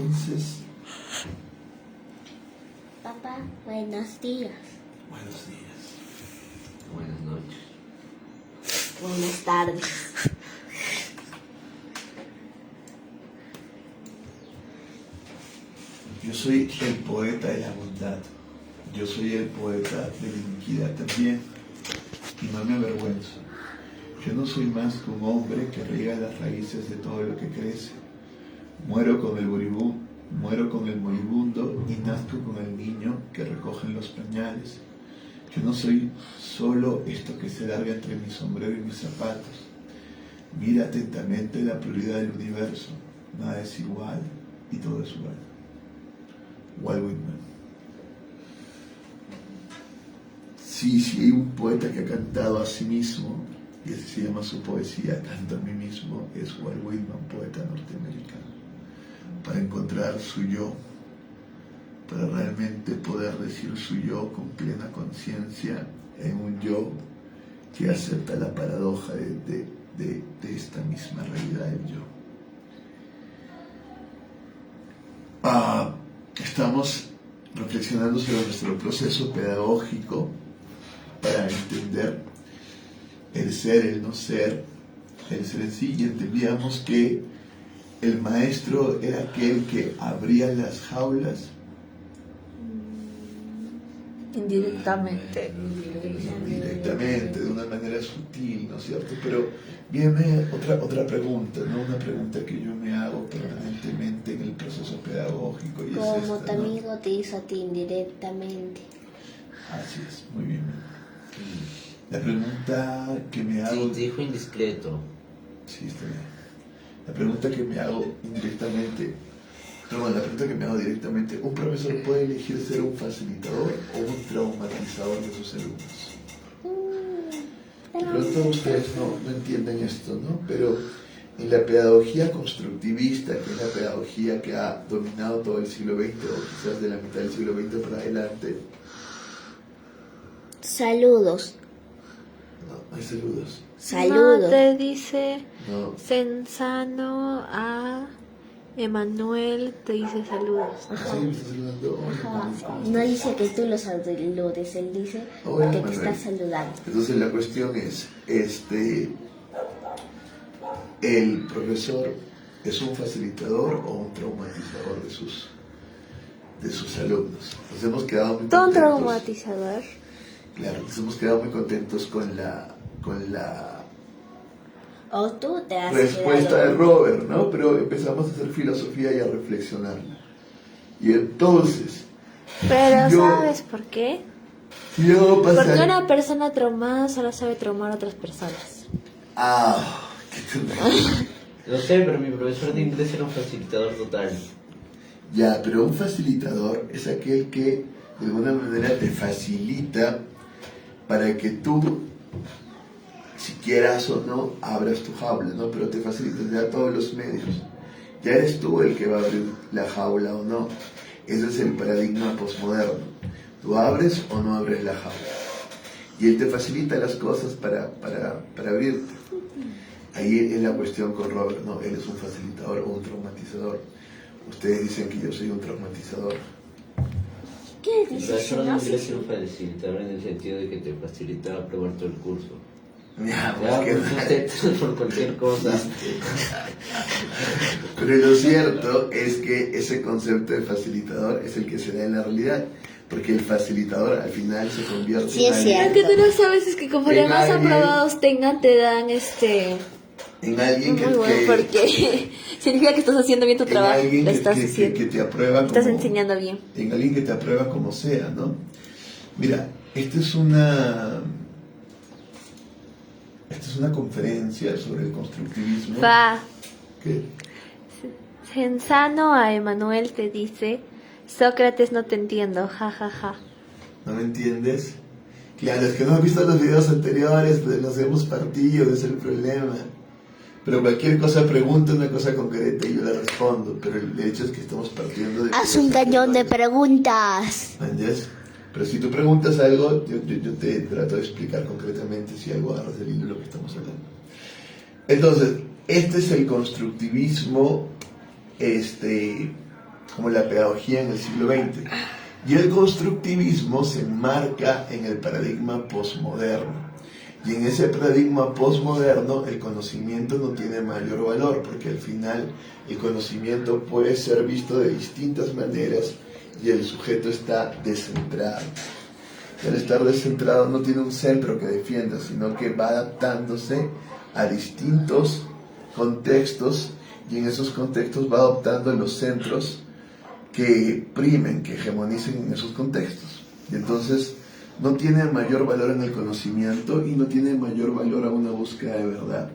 entonces. Papá, buenos días. Buenos días. Buenas noches. Buenas tardes. Yo soy el poeta de la bondad. Yo soy el poeta de la iniquidad también. Y no me avergüenzo. Yo no soy más que un hombre que riega las raíces de todo lo que crece. Muero con el moribundo y nazco con el niño que recogen los pañales. Yo no soy solo esto que se larga entre mi sombrero y mis zapatos. Mira atentamente la pluralidad del universo. Nada es igual y todo es igual. Walt Whitman. Sí, hay un poeta que ha cantado a sí mismo, y así se llama su poesía, Canto a mí mismo, es Walt Whitman, poeta norteamericano. Para encontrar su yo, para realmente poder decir su yo con plena conciencia en un yo que acepta la paradoja de esta misma realidad del yo. Estamos reflexionando sobre nuestro proceso pedagógico para entender el ser, el no ser, el ser en sí, y entendíamos que el maestro era aquel que abría las jaulas. Indirectamente, De una manera sutil, ¿no es cierto? Pero viene otra pregunta, ¿no? Una pregunta que yo me hago permanentemente en el proceso pedagógico. Y Como es esta, tu amigo te hizo a ti indirectamente. Así es, muy bien. La pregunta que me hago... Sí, dijo indiscreto. Sí, está bien. La pregunta que me hago indirectamente... Perdón, la pregunta que me hago directamente, ¿un profesor puede elegir ser un facilitador o un traumatizador de sus alumnos? De pronto ustedes no entienden esto, ¿no? Pero en la pedagogía constructivista, que es la pedagogía que ha dominado todo el siglo XX, o quizás de la mitad del siglo XX para adelante... Saludos. No hay saludos. Saludos. No te dice No. Sensano a Emanuel, te dice saludos. Sí, me está saludando. No dice que tú lo saludes, él dice Hola, que te Manuel. está saludando. Entonces la cuestión es, ¿el profesor es un facilitador o un traumatizador de sus alumnos? Nos hemos quedado muy ¿Un contentos. traumatizador? Claro, nos hemos quedado muy contentos con la O tú te has respuesta quedado- de Robert, ¿no? Pero empezamos a hacer filosofía y a reflexionarla. Y entonces, Pero Yo- ¿sabes por qué? yo Porque pasaré... una persona traumada solo sabe traumar a otras personas. Ah, qué terrible. Lo sé, pero mi profesor de inglés era un facilitador total. Ya, pero un facilitador es aquel que de alguna manera te facilita para que tú, si quieras o no, abras tu jaula, ¿no? Pero te facilita, te da todos los medios. Ya eres tú el que va a abrir la jaula o no. Ese es el paradigma posmoderno. Tú abres o no abres la jaula. Y él te facilita las cosas para abrirte. Ahí es la cuestión con Robert, ¿no? Él es un facilitador o un traumatizador. Ustedes dicen que yo soy un traumatizador. ¿Qué Mi dices? profesor de No sé inglés si- era un facilitador en el sentido de que te facilitaba aprobar todo el curso. Ya, Ya, pues, pues no te por cualquier cosa. Pero lo cierto es que ese concepto de facilitador es el que se da en la realidad, porque el facilitador al final se convierte Sí, en es alguien, Lo que tú no sabes es que conforme En más alguien- aprobados tengan, te dan en alguien muy bueno, porque significa que estás haciendo bien tu en trabajo, alguien lo que, estás que- que- haciendo, que te aprueba estás como, enseñando bien. en alguien que te aprueba como sea, ¿no? Mira, esta es una conferencia sobre el constructivismo. ¿Qué? Sensano a Emanuel te dice, Sócrates no te entiendo, ja ja ja. ¿No me entiendes? Claro, es que no has visto los videos anteriores, pues los hemos partido, ese es el problema. Pero cualquier cosa pregunta una cosa concreta y yo le respondo, pero el hecho es que estamos partiendo de... Haz un cañón de preguntas. ¿Entiendes? Pero si tú preguntas algo, yo te trato de explicar concretamente si algo agarras del hilo de lo que estamos hablando. Entonces, este es el constructivismo como la pedagogía en el siglo XX. Y el constructivismo se enmarca en el paradigma posmoderno. Y en ese paradigma posmoderno el conocimiento no tiene mayor valor, porque al final el conocimiento puede ser visto de distintas maneras y el sujeto está descentrado. Y al estar descentrado no tiene un centro que defienda, sino que va adaptándose a distintos contextos y en esos contextos va adoptando los centros que primen, que hegemonicen en esos contextos. Y entonces no tiene mayor valor en el conocimiento y no tiene mayor valor a una búsqueda de verdad.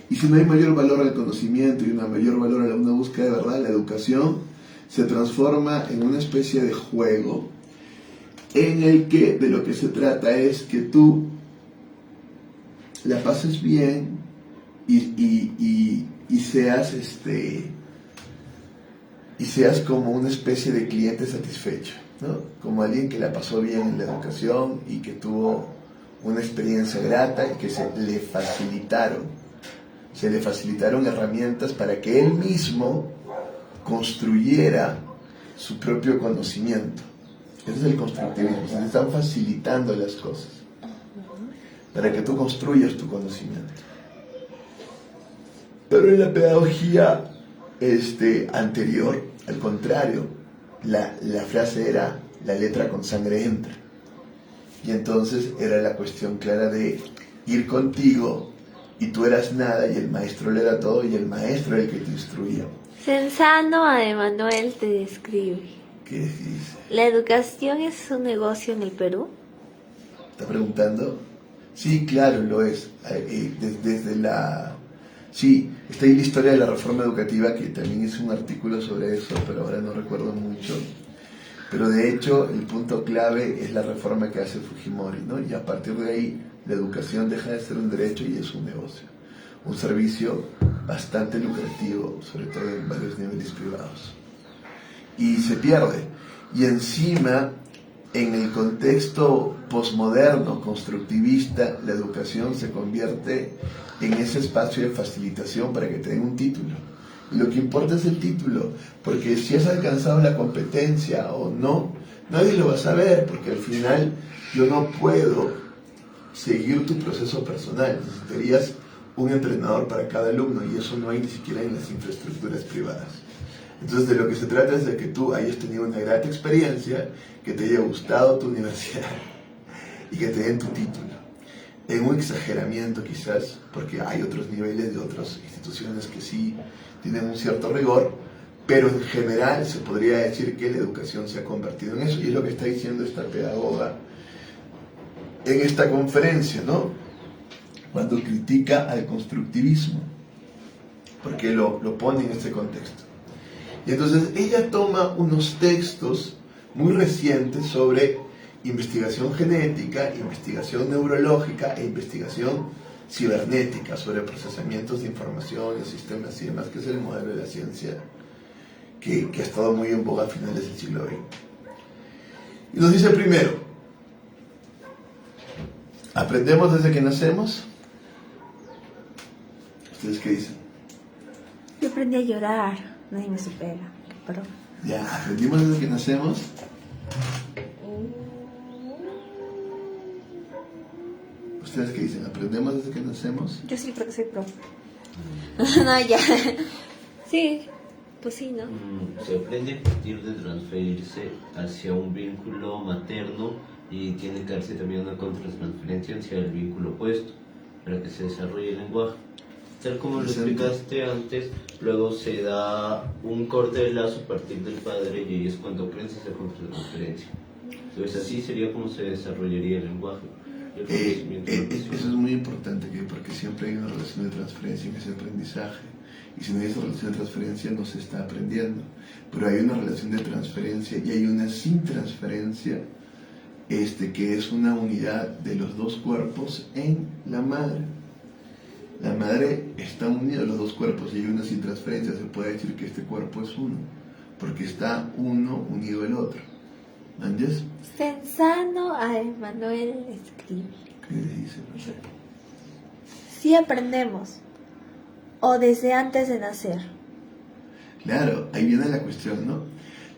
Y si no hay mayor valor al conocimiento y una mayor valor a una búsqueda de verdad, la educación se transforma en una especie de juego en el que de lo que se trata es que tú la pases bien y seas y seas como una especie de cliente satisfecho, ¿no? Como alguien que la pasó bien en la educación y que tuvo una experiencia grata y que se le facilitaron herramientas para que él mismo construyera su propio conocimiento. Ese es el constructivismo, se le están facilitando las cosas para que tú construyas tu conocimiento. Pero en la pedagogía anterior, al contrario, la frase era la letra con sangre entra. Y entonces era la cuestión clara de ir contigo y tú eras nada y el maestro le era todo y el maestro era el que te instruía. Censano a Emanuel te describe. ¿Qué dice? ¿La educación es un negocio en el Perú? ¿Está preguntando? Sí, claro, lo es. Desde la... Sí, está ahí la historia de la reforma educativa, que también hice un artículo sobre eso, pero ahora no recuerdo mucho. Pero de hecho, el punto clave es la reforma que hace Fujimori, ¿no? Y a partir de ahí, la educación deja de ser un derecho y es un negocio. Un servicio bastante lucrativo, sobre todo en varios niveles privados. Y se pierde. Y encima, en el contexto posmoderno, constructivista, la educación se convierte en ese espacio de facilitación para que te den un título. Y lo que importa es el título, porque si has alcanzado la competencia o no, nadie lo va a saber, porque al final yo no puedo seguir tu proceso personal. Necesitarías un entrenador para cada alumno y eso no hay ni siquiera en las infraestructuras privadas. Entonces de lo que se trata es de que tú hayas tenido una grata experiencia, que te haya gustado tu universidad y que te den tu título. En un exageramiento quizás, porque hay otros niveles de otras instituciones que sí tienen un cierto rigor, pero en general se podría decir que la educación se ha convertido en eso, y es lo que está diciendo esta pedagoga en esta conferencia, ¿no? Cuando critica al constructivismo, porque lo pone en este contexto. Y entonces ella toma unos textos muy recientes sobre investigación genética, investigación neurológica e investigación cibernética sobre procesamientos de información, de sistemas y demás, que es el modelo de la ciencia que ha estado muy en boga a finales del siglo XX. Y nos dice primero, ¿aprendemos desde que nacemos? ¿Ustedes qué dicen? Yo aprendí a llorar, nadie me supera. Pero... Ya, ¿aprendimos desde que nacemos? ¿Ustedes qué dicen? ¿Aprendemos desde que nacemos? Yo sí creo que soy pro. No, ya. Sí, pues sí, ¿no? Se aprende a partir de transferirse hacia un vínculo materno y tiene que darse también una contratransferencia hacia el vínculo opuesto para que se desarrolle el lenguaje. Tal como lo explicaste antes, luego se da un corte de lazo a partir del padre y ahí es cuando aprendes esa contratransferencia. Entonces así sería como se desarrollaría el lenguaje. Eso es muy importante, porque siempre hay una relación de transferencia en ese aprendizaje. Y si no hay esa relación de transferencia, no se está aprendiendo. Pero hay una relación de transferencia y hay una sin transferencia, que es una unidad de los dos cuerpos en la madre. La madre está unida a los dos cuerpos y hay una sin transferencia. Se puede decir que este cuerpo es uno, porque está uno unido al otro. ¿Entiendes? Censano a Emanuel escribe. ¿Qué dice? Sí aprendemos, o desde antes de nacer. Claro, ahí viene la cuestión, ¿no?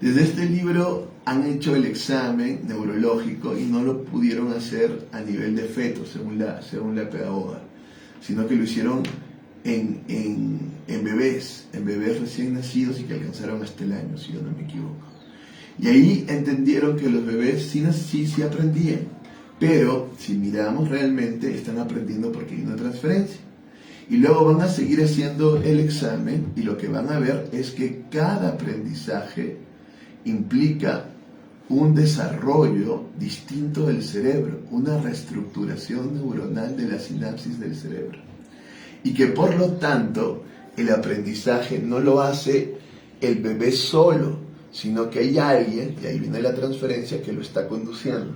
Desde este libro han hecho el examen neurológico y no lo pudieron hacer a nivel de feto, según la pedagoga, sino que lo hicieron en bebés recién nacidos y que alcanzaron hasta el año, si yo no me equivoco. Y ahí entendieron que los bebés sí aprendían, pero si miramos realmente están aprendiendo porque hay una transferencia. Y luego van a seguir haciendo el examen y lo que van a ver es que cada aprendizaje implica un desarrollo distinto del cerebro, una reestructuración neuronal de la sinapsis del cerebro. Y que por lo tanto el aprendizaje no lo hace el bebé solo, sino que hay alguien, y ahí viene la transferencia, que lo está conduciendo.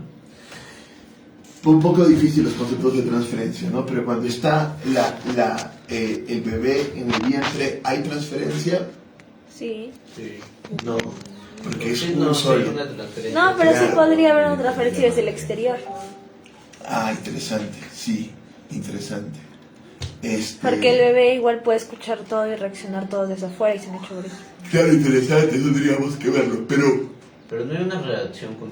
Fue un poco difícil los conceptos de transferencia, ¿no? Pero cuando está el bebé en el vientre, ¿hay transferencia? Sí. No, porque es No, uno solo. hay una transferencia. No, pero sí Claro. podría haber una transferencia desde el exterior. Ah, interesante, sí, interesante. Porque el bebé igual puede escuchar todo y reaccionar todo desde afuera y se me ha hecho brillo. Claro, interesante, eso tendríamos que verlo, Pero no hay una reacción con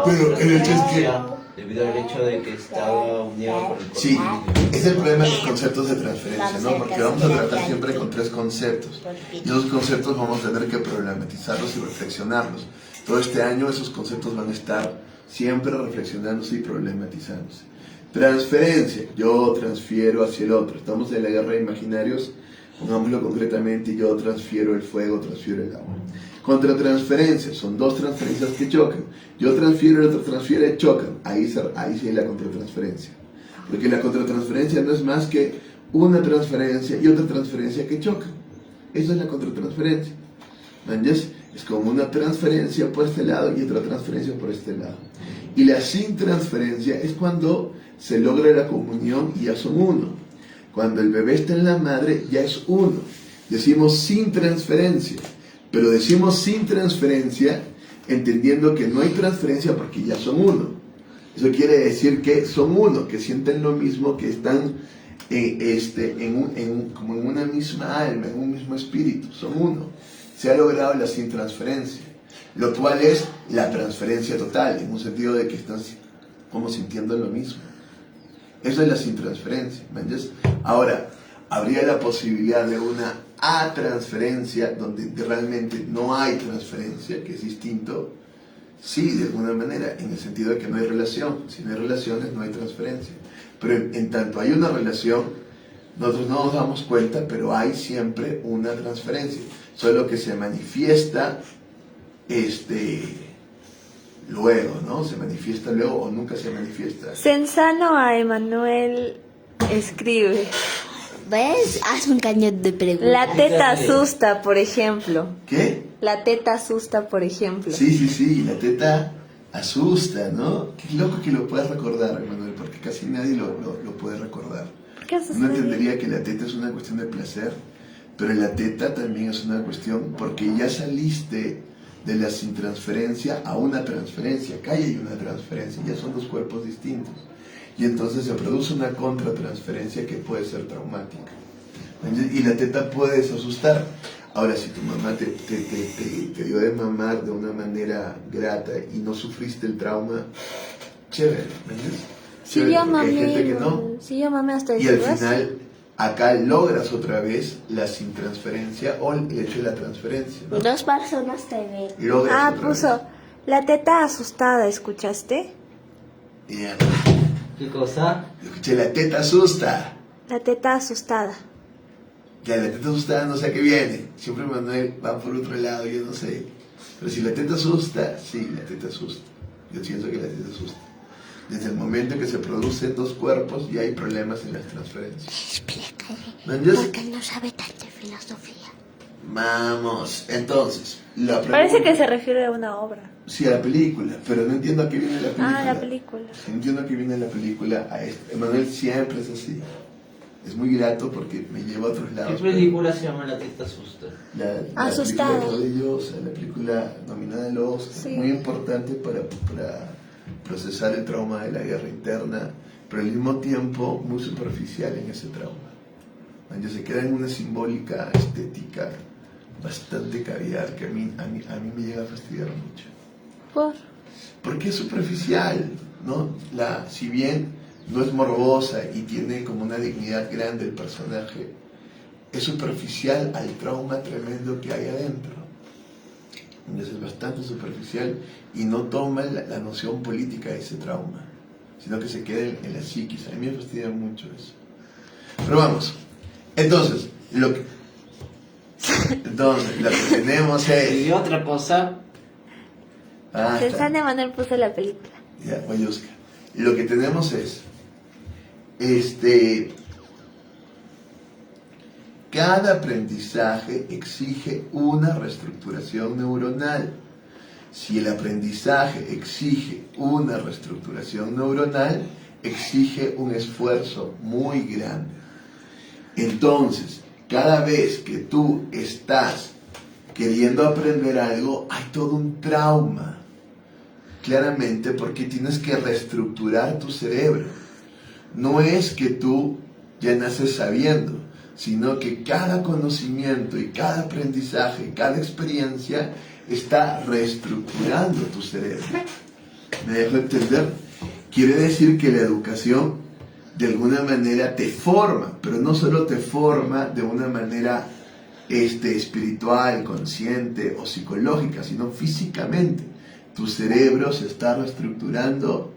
Pero el hecho es que- debido al hecho de que estaba unido con el sí, contenido. es el problema de los conceptos de transferencia, ¿no? Porque vamos a tratar siempre con 3 conceptos. Y esos conceptos vamos a tener que problematizarlos y reflexionarlos. Todo este año esos conceptos van a estar siempre reflexionándose y problematizándose. Transferencia, yo transfiero hacia el otro. Estamos en la guerra de imaginarios, pongámoslo concretamente, yo transfiero el fuego, transfiero el agua. Contratransferencia, son 2 transferencias que chocan. Yo transfiero, el otro transfiere, chocan. Ahí sí hay la contratransferencia. Porque la contratransferencia no es más que una transferencia y otra transferencia que chocan. Eso es la contratransferencia. ¿Entiendes? Es como una transferencia por este lado y otra transferencia por este lado. Y la sin transferencia es cuando se logra la comunión y ya son uno. Cuando el bebé está en la madre ya es uno. Decimos sin transferencia. Pero decimos sin transferencia entendiendo que no hay transferencia porque ya son uno. Eso quiere decir que son uno, que sienten lo mismo, que están como en una misma alma, en un mismo espíritu, son uno. Se ha logrado la sin transferencia, lo cual es la transferencia total, en un sentido de que están como sintiendo lo mismo. Eso es la sin transferencia, ¿me entiendes? Ahora, habría la posibilidad de una atransferencia, donde realmente no hay transferencia, que es distinto. Sí, de alguna manera, en el sentido de que no hay relación. Si no hay relaciones, no hay transferencia. Pero en tanto hay una relación, nosotros no nos damos cuenta, pero hay siempre una transferencia. Solo que se manifiesta luego, ¿no? Se manifiesta luego o nunca se manifiesta. Censano a Emanuel escribe: ¿Ves? Haz un cañón de preguntas. la teta asusta, por ejemplo. ¿Qué? La teta asusta, por ejemplo. Sí, la teta asusta, ¿no? Qué loco que lo puedas recordar, Emanuel, porque casi nadie lo puede recordar. ¿Por qué asusta? Uno entendería que la teta es una cuestión de placer, pero la teta también es una cuestión porque ya saliste de la sin transferencia a una transferencia. Acá hay una transferencia, ya son 2 cuerpos distintos. Y entonces se produce una contratransferencia que puede ser traumática. Y la teta puedes asustar. Ahora, si tu mamá te dio de mamar de una manera grata y no sufriste el trauma, chévere, ¿me entiendes? Si Chévere, yo porque hay gente mamé, que no. si yo mamé hasta Y al después. final, acá logras otra vez la sin transferencia o el hecho de la transferencia, ¿no? 2 personas te ven. Logras otra Puso: vez. la teta asustada, ¿escuchaste? Bien. ¿Qué cosa? Escuché, la teta asusta. La teta asustada. Ya, la teta asustada no sé a qué viene. Siempre Manuel va por otro lado, yo no sé. Pero si la teta asusta, sí, la teta asusta. Yo pienso que la teta asusta. Desde el momento que se producen 2 cuerpos, ya hay problemas en las transferencias. Explícale. ¿Me entiendes? Porque él no sabe tanto de filosofía. Vamos, entonces, la pregunta... Parece que se refiere a una obra. Sí, a la película, pero no entiendo a qué viene la película. Ah, la película. No entiendo a qué viene la película a esto. Emanuel siempre es así. Es muy grato porque me lleva a otros lados. ¿Qué película se llama La teta asusta? La Asustada. película maravillosa, la película nominada al Oscar, Sí. muy importante para procesar el trauma de la guerra interna, pero al mismo tiempo muy superficial en ese trauma. Se queda en una simbólica estética bastante caviar que a mí me llega a fastidiar mucho. ¿Por? Porque es superficial, ¿no? Si bien no es morbosa y tiene como una dignidad grande el personaje, es superficial al trauma tremendo que hay adentro. Entonces es bastante superficial y no toma la noción política de ese trauma, sino que se queda en la psiquis. A mí me fastidia mucho eso. Pero vamos, entonces, lo que tenemos es... Y otra cosa, Pensando en Manuel puso la película. Ya, oye, Oscar. Lo que tenemos es, cada aprendizaje exige una reestructuración neuronal. Si el aprendizaje exige una reestructuración neuronal, exige un esfuerzo muy grande. Entonces, cada vez que tú estás queriendo aprender algo, hay todo un trauma. Claramente porque tienes que reestructurar tu cerebro. No es que tú ya naces sabiendo, sino que cada conocimiento y cada aprendizaje, cada experiencia está reestructurando tu cerebro. ¿Me dejo entender? Quiere decir que la educación de alguna manera te forma, pero no solo te forma de una manera espiritual, consciente o psicológica, sino físicamente. Tu cerebro se está reestructurando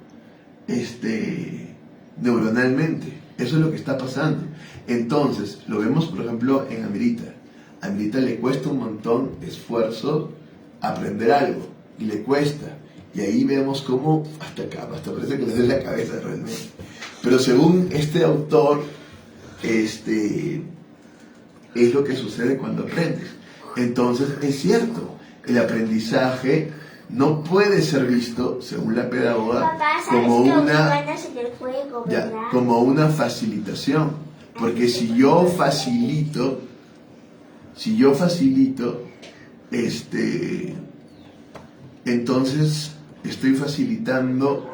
neuronalmente. Eso es lo que está pasando. Entonces, lo vemos por ejemplo en Amirita. A Amirita le cuesta un montón de esfuerzo aprender algo, y le cuesta. Y ahí vemos cómo hasta parece que le duele la cabeza realmente. Pero según este autor, es lo que sucede cuando aprendes. Entonces, es cierto, el aprendizaje no puede ser visto, según la pedagoga, como una facilitación. Porque si yo facilito, entonces estoy facilitando,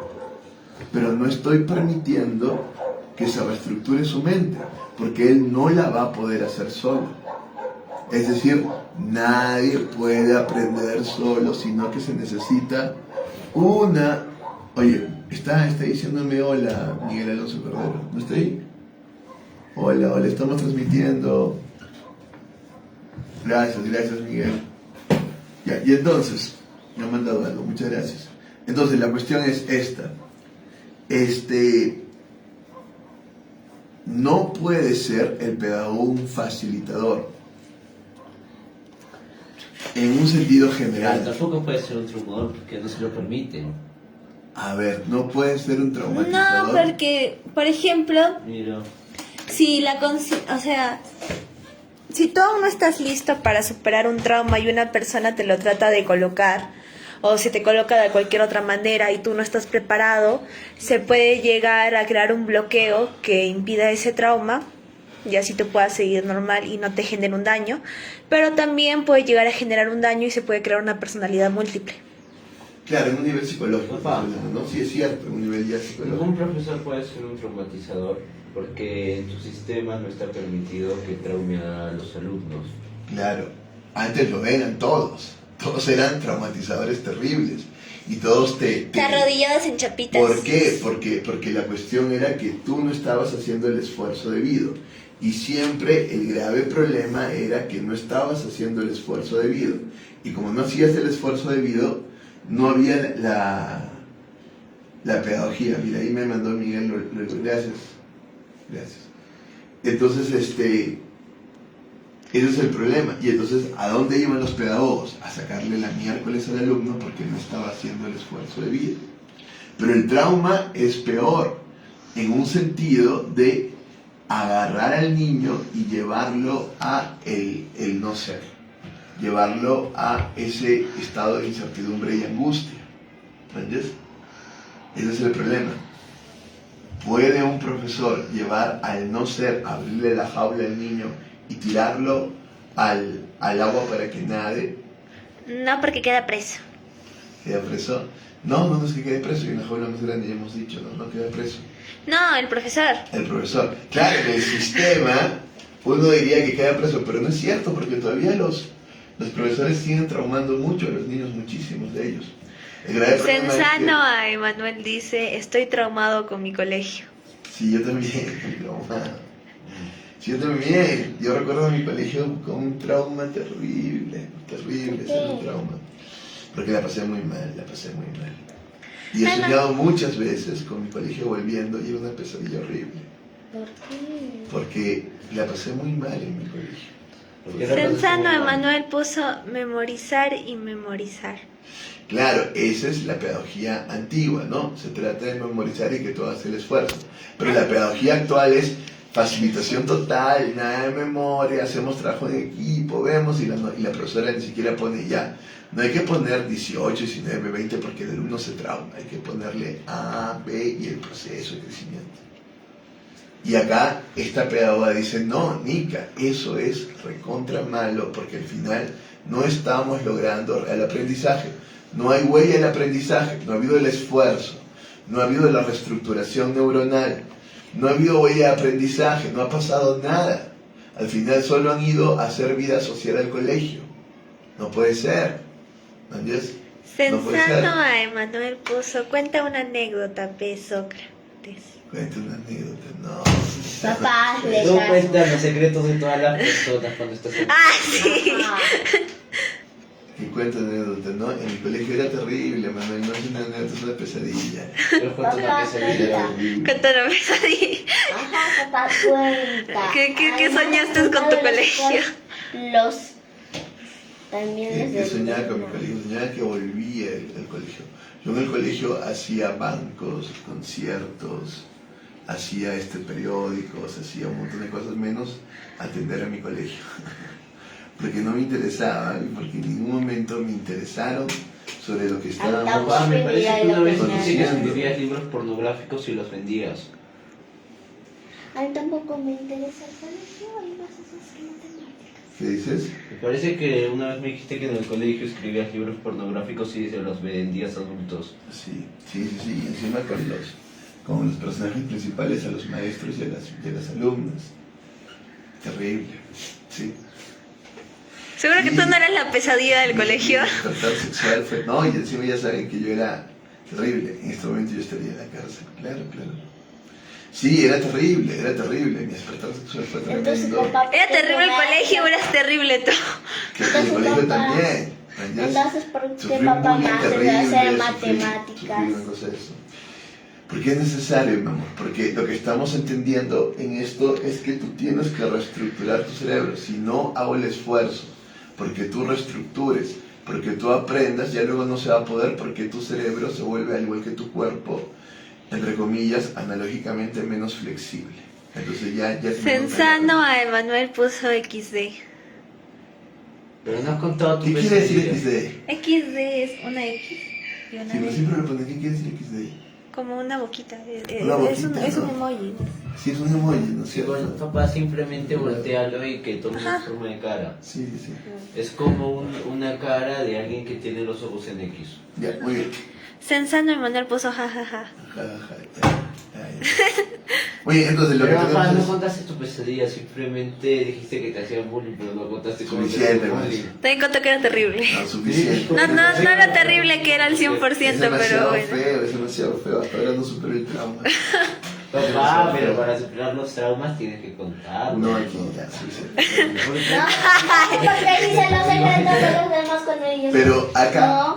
pero no estoy permitiendo que se reestructure su mente, porque él no la va a poder hacer solo. Es decir, nadie puede aprender solo, sino que se necesita una... Oye, está diciéndome hola Miguel Alonso Cordero, ¿no está ahí? Hola, estamos transmitiendo. Gracias Miguel. Ya, y entonces, me han mandado algo, muchas gracias. Entonces, la cuestión es esta. No puede ser el pedagogo un facilitador. En un sentido general. tampoco puede ser un traumador porque no se lo permiten. A ver, no puede ser un traumatizador. No, porque, por ejemplo, Mira, si si tú aún no estás listo para superar un trauma y una persona te lo trata de colocar, o se te coloca de cualquier otra manera y tú no estás preparado, se puede llegar a crear un bloqueo que impida ese trauma y así tú puedas seguir normal y no te genere un daño, pero también puede llegar a generar un daño y se puede crear una personalidad múltiple. Claro, en un nivel psicológico, Papá. ¿no? Sí, es cierto, en un nivel ya psicológico. ningún profesor puede ser un traumatizador porque en tu sistema no está permitido que traume a los alumnos. Claro, antes lo eran todos eran traumatizadores terribles y todos te Arrodillados en chapitas. ¿Por qué? Porque la cuestión era que tú no estabas haciendo el esfuerzo debido y siempre el grave problema era que no estabas haciendo el esfuerzo debido y como no hacías el esfuerzo debido no había la pedagogía. Mira, ahí me mandó Miguel, gracias. Entonces, ese es el problema. Y entonces, ¿a dónde iban los pedagogos? A sacarle la miércoles al alumno porque no estaba haciendo el esfuerzo debido. Pero el trauma es peor, en un sentido de agarrar al niño y llevarlo a el no ser, llevarlo a ese estado de incertidumbre y angustia. ¿Entiendes? Ese es el problema. ¿Puede un profesor llevar al no ser, abrirle la jaula al niño y tirarlo al agua para que nade? No, porque queda preso. ¿Queda preso? No es que quede preso, y una jaula más grande ya hemos dicho, no queda preso. No, el profesor. El profesor. Claro, en el sistema uno diría que queda preso, pero no es cierto, porque todavía Los profesores siguen traumando mucho a los niños, muchísimos de ellos. El grave problema es que- Sensano a Emanuel dice, estoy traumado con mi colegio. Sí, yo también, estoy traumado. Sí, yo también. Yo recuerdo mi colegio con un trauma terrible, terrible, ese era un trauma. Porque la pasé muy mal, la pasé muy mal. Y he Bueno. soñado muchas veces con mi colegio volviendo y era una pesadilla horrible. ¿Por qué? Porque la pasé muy mal en mi colegio. Porque era Sensano muy mal. Emanuel puso memorizar y memorizar. Claro, esa es la pedagogía antigua, ¿no? Se trata de memorizar y que tú hagas el esfuerzo. Pero la pedagogía actual es facilitación total, nada de memoria, hacemos trabajo en equipo, vemos y la profesora ni siquiera pone ya. No hay que poner 18, 19, 20 porque el alumno se trauma. Hay que ponerle A, B y el proceso de crecimiento. Y acá esta pedagoga dice, no, Nica, eso es recontra malo porque al final no estamos logrando el aprendizaje. No hay huella del aprendizaje, no ha habido el esfuerzo, no ha habido la reestructuración neuronal, no ha habido huella de aprendizaje, no ha pasado nada. Al final solo han ido a hacer vida social al colegio. No puede ser. ¿No entiendes? No puede ser. Sensano a Emanuel puso, cuenta una anécdota, P. Sócrates. Cuenta una anécdota, no. Papá, le Tú das. cuentas los secretos de todas las personas cuando estás en... Ah, sí. Ajá. Que cuenta anécdota, ¿no? En mi colegio era terrible, Manuel, no es una anécdota, es una pesadilla. Pero cuento una Papá, pesadilla. Horrible. Cuenta una pesadilla. Ajá, papá, cuenta. ¿Qué Ay, soñaste no, con no, tu los colegio? Los... También Que les soñaba con mi colegio, soñaba que volvía al colegio. Yo en el colegio hacía bancos, conciertos, hacía periódicos, hacía un montón de cosas menos atender a mi colegio. Porque no me interesaba, y porque en ningún momento me interesaron sobre lo que estábamos. Papá, me parece que una vez Con dijiste que los escribías libros pornográficos y los vendías. A mí tampoco me interesa el colegio y más esas matemáticas. ¿Qué dices? Me parece que una vez me dijiste que en el colegio escribías libros pornográficos y se los vendías a adultos. Sí, encima con los personajes principales, a los maestros y a las alumnas. Terrible, sí. ¿Seguro que tú no eras la pesadilla del Mi colegio? despertar sexual fue... No, y encima ya saben que yo era terrible. En este momento yo estaría en la cárcel, claro. Sí, era terrible. Mi despertar sexual fue Entonces, tremendo. papá, Era ¿por qué terrible el me colegio, eras terrible tú. Que en el colegio también. Entonces, ¿por qué Sufrí un papá bullying me hace terrible, hacer sufrí matemáticas? una cosa de eso. Porque es necesario, mi amor, porque lo que estamos entendiendo en esto es que tú tienes que reestructurar tu cerebro. Si no hago el esfuerzo, porque tú reestructures, porque tú aprendas, ya luego no se va a poder porque tu cerebro se vuelve, al igual que tu cuerpo, entre comillas, analógicamente menos flexible. Entonces ya Sensano a Emanuel puso XD. Pero no has contado tu ¿Qué quiere decir pesadilla. XD? XD es una X y una Sí, pero D. siempre me ponen, ¿qué quiere decir XD? Como una boquita. Una Es un boquita, ¿no? emoji. Sí, es un emoji, ¿no es Sí, cierto? bueno, papá, simplemente voltealo y que tome una forma de cara. Sí. Es como una cara de alguien que tiene los ojos en X. Ya, muy bien. Sensano Emanuel puso jajaja. Ja, ya. Oye, entonces lo que Pero papá, no tenemos contaste tu pesadilla, simplemente dijiste que te hacían bullying, pero no contaste cómo te Suficiente, hacían más. bullying. También contó que era terrible. es suficiente. No era terrible que era al 100%, Es pero demasiado bueno. feo, es demasiado feo. Hasta ahora no superé el trauma. Papá, pero para superar los traumas tienes que contar. No, aquí ya, suficiente. Porque dicen los secretos de los demás con ellos. Pero acá,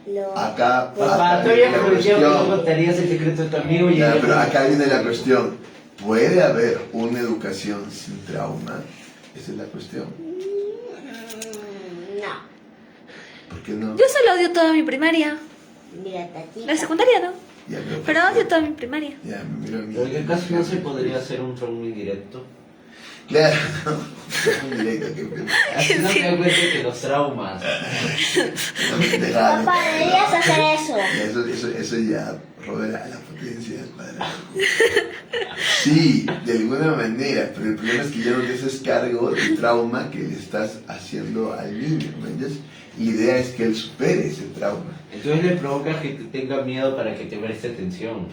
No, Papá, tú viene habías la prometido que no cuestión. contarías el secreto de tu amigo y Ya, ella- pero acá viene la cuestión. ¿Puede haber una educación sin trauma? Esa es la cuestión. No. ¿Por qué no? Yo solo odio toda mi primaria. Mira, tatita. La secundaria no. Ya, Pero odio toda mi primaria. Ya, me miro a mí. Pero en qué caso no se podría hacer un trauma indirecto. Claro. Un directo, qué pena. Así no te das cuenta que los traumas. Una pendejada. Papá, deberías hacer eso. Eso ya roba la potencia del cuadrado. Sí, de alguna manera, pero el problema es que ya no te haces cargo del trauma que le estás haciendo al niño, ¿me entiendes? Y la idea es que él supere ese trauma. Entonces le provocas que te tenga miedo para que te preste atención.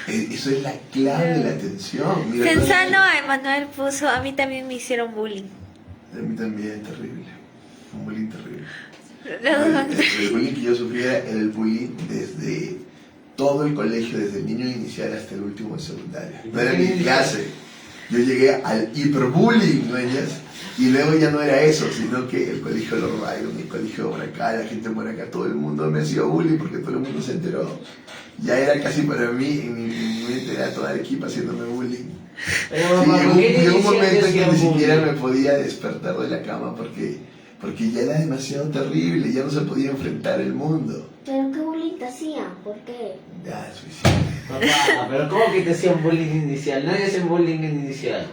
Eso es la clave de la atención. Mira, Sensano a Emanuel puso, a mí también me hicieron bullying. A mí también, terrible. Un bullying terrible. No, El bullying que yo sufría era el bullying desde todo el colegio, desde el niño inicial hasta el último de secundaria. No era mi clase. Yo llegué al hiperbullying, ¿no? Y luego ya no era eso, sino que el colegio Lord Byron, el colegio Boracá, la gente de Boracá, todo el mundo me hacía bullying porque todo el mundo se enteró. Ya era casi para mí, en mi mente era toda la equipa haciéndome bullying. Pero, Sí, mamá, ¿por qué llegó un decían momento en que hacían ni siquiera bullying? me podía despertar de la cama porque ya era demasiado terrible, ya no se podía enfrentar el mundo. ¿Pero qué bullying te hacían? ¿Por qué? Ya, suicidio. Papá, pero ¿cómo que te hacían bullying inicial? Nadie hace bullying en inicial.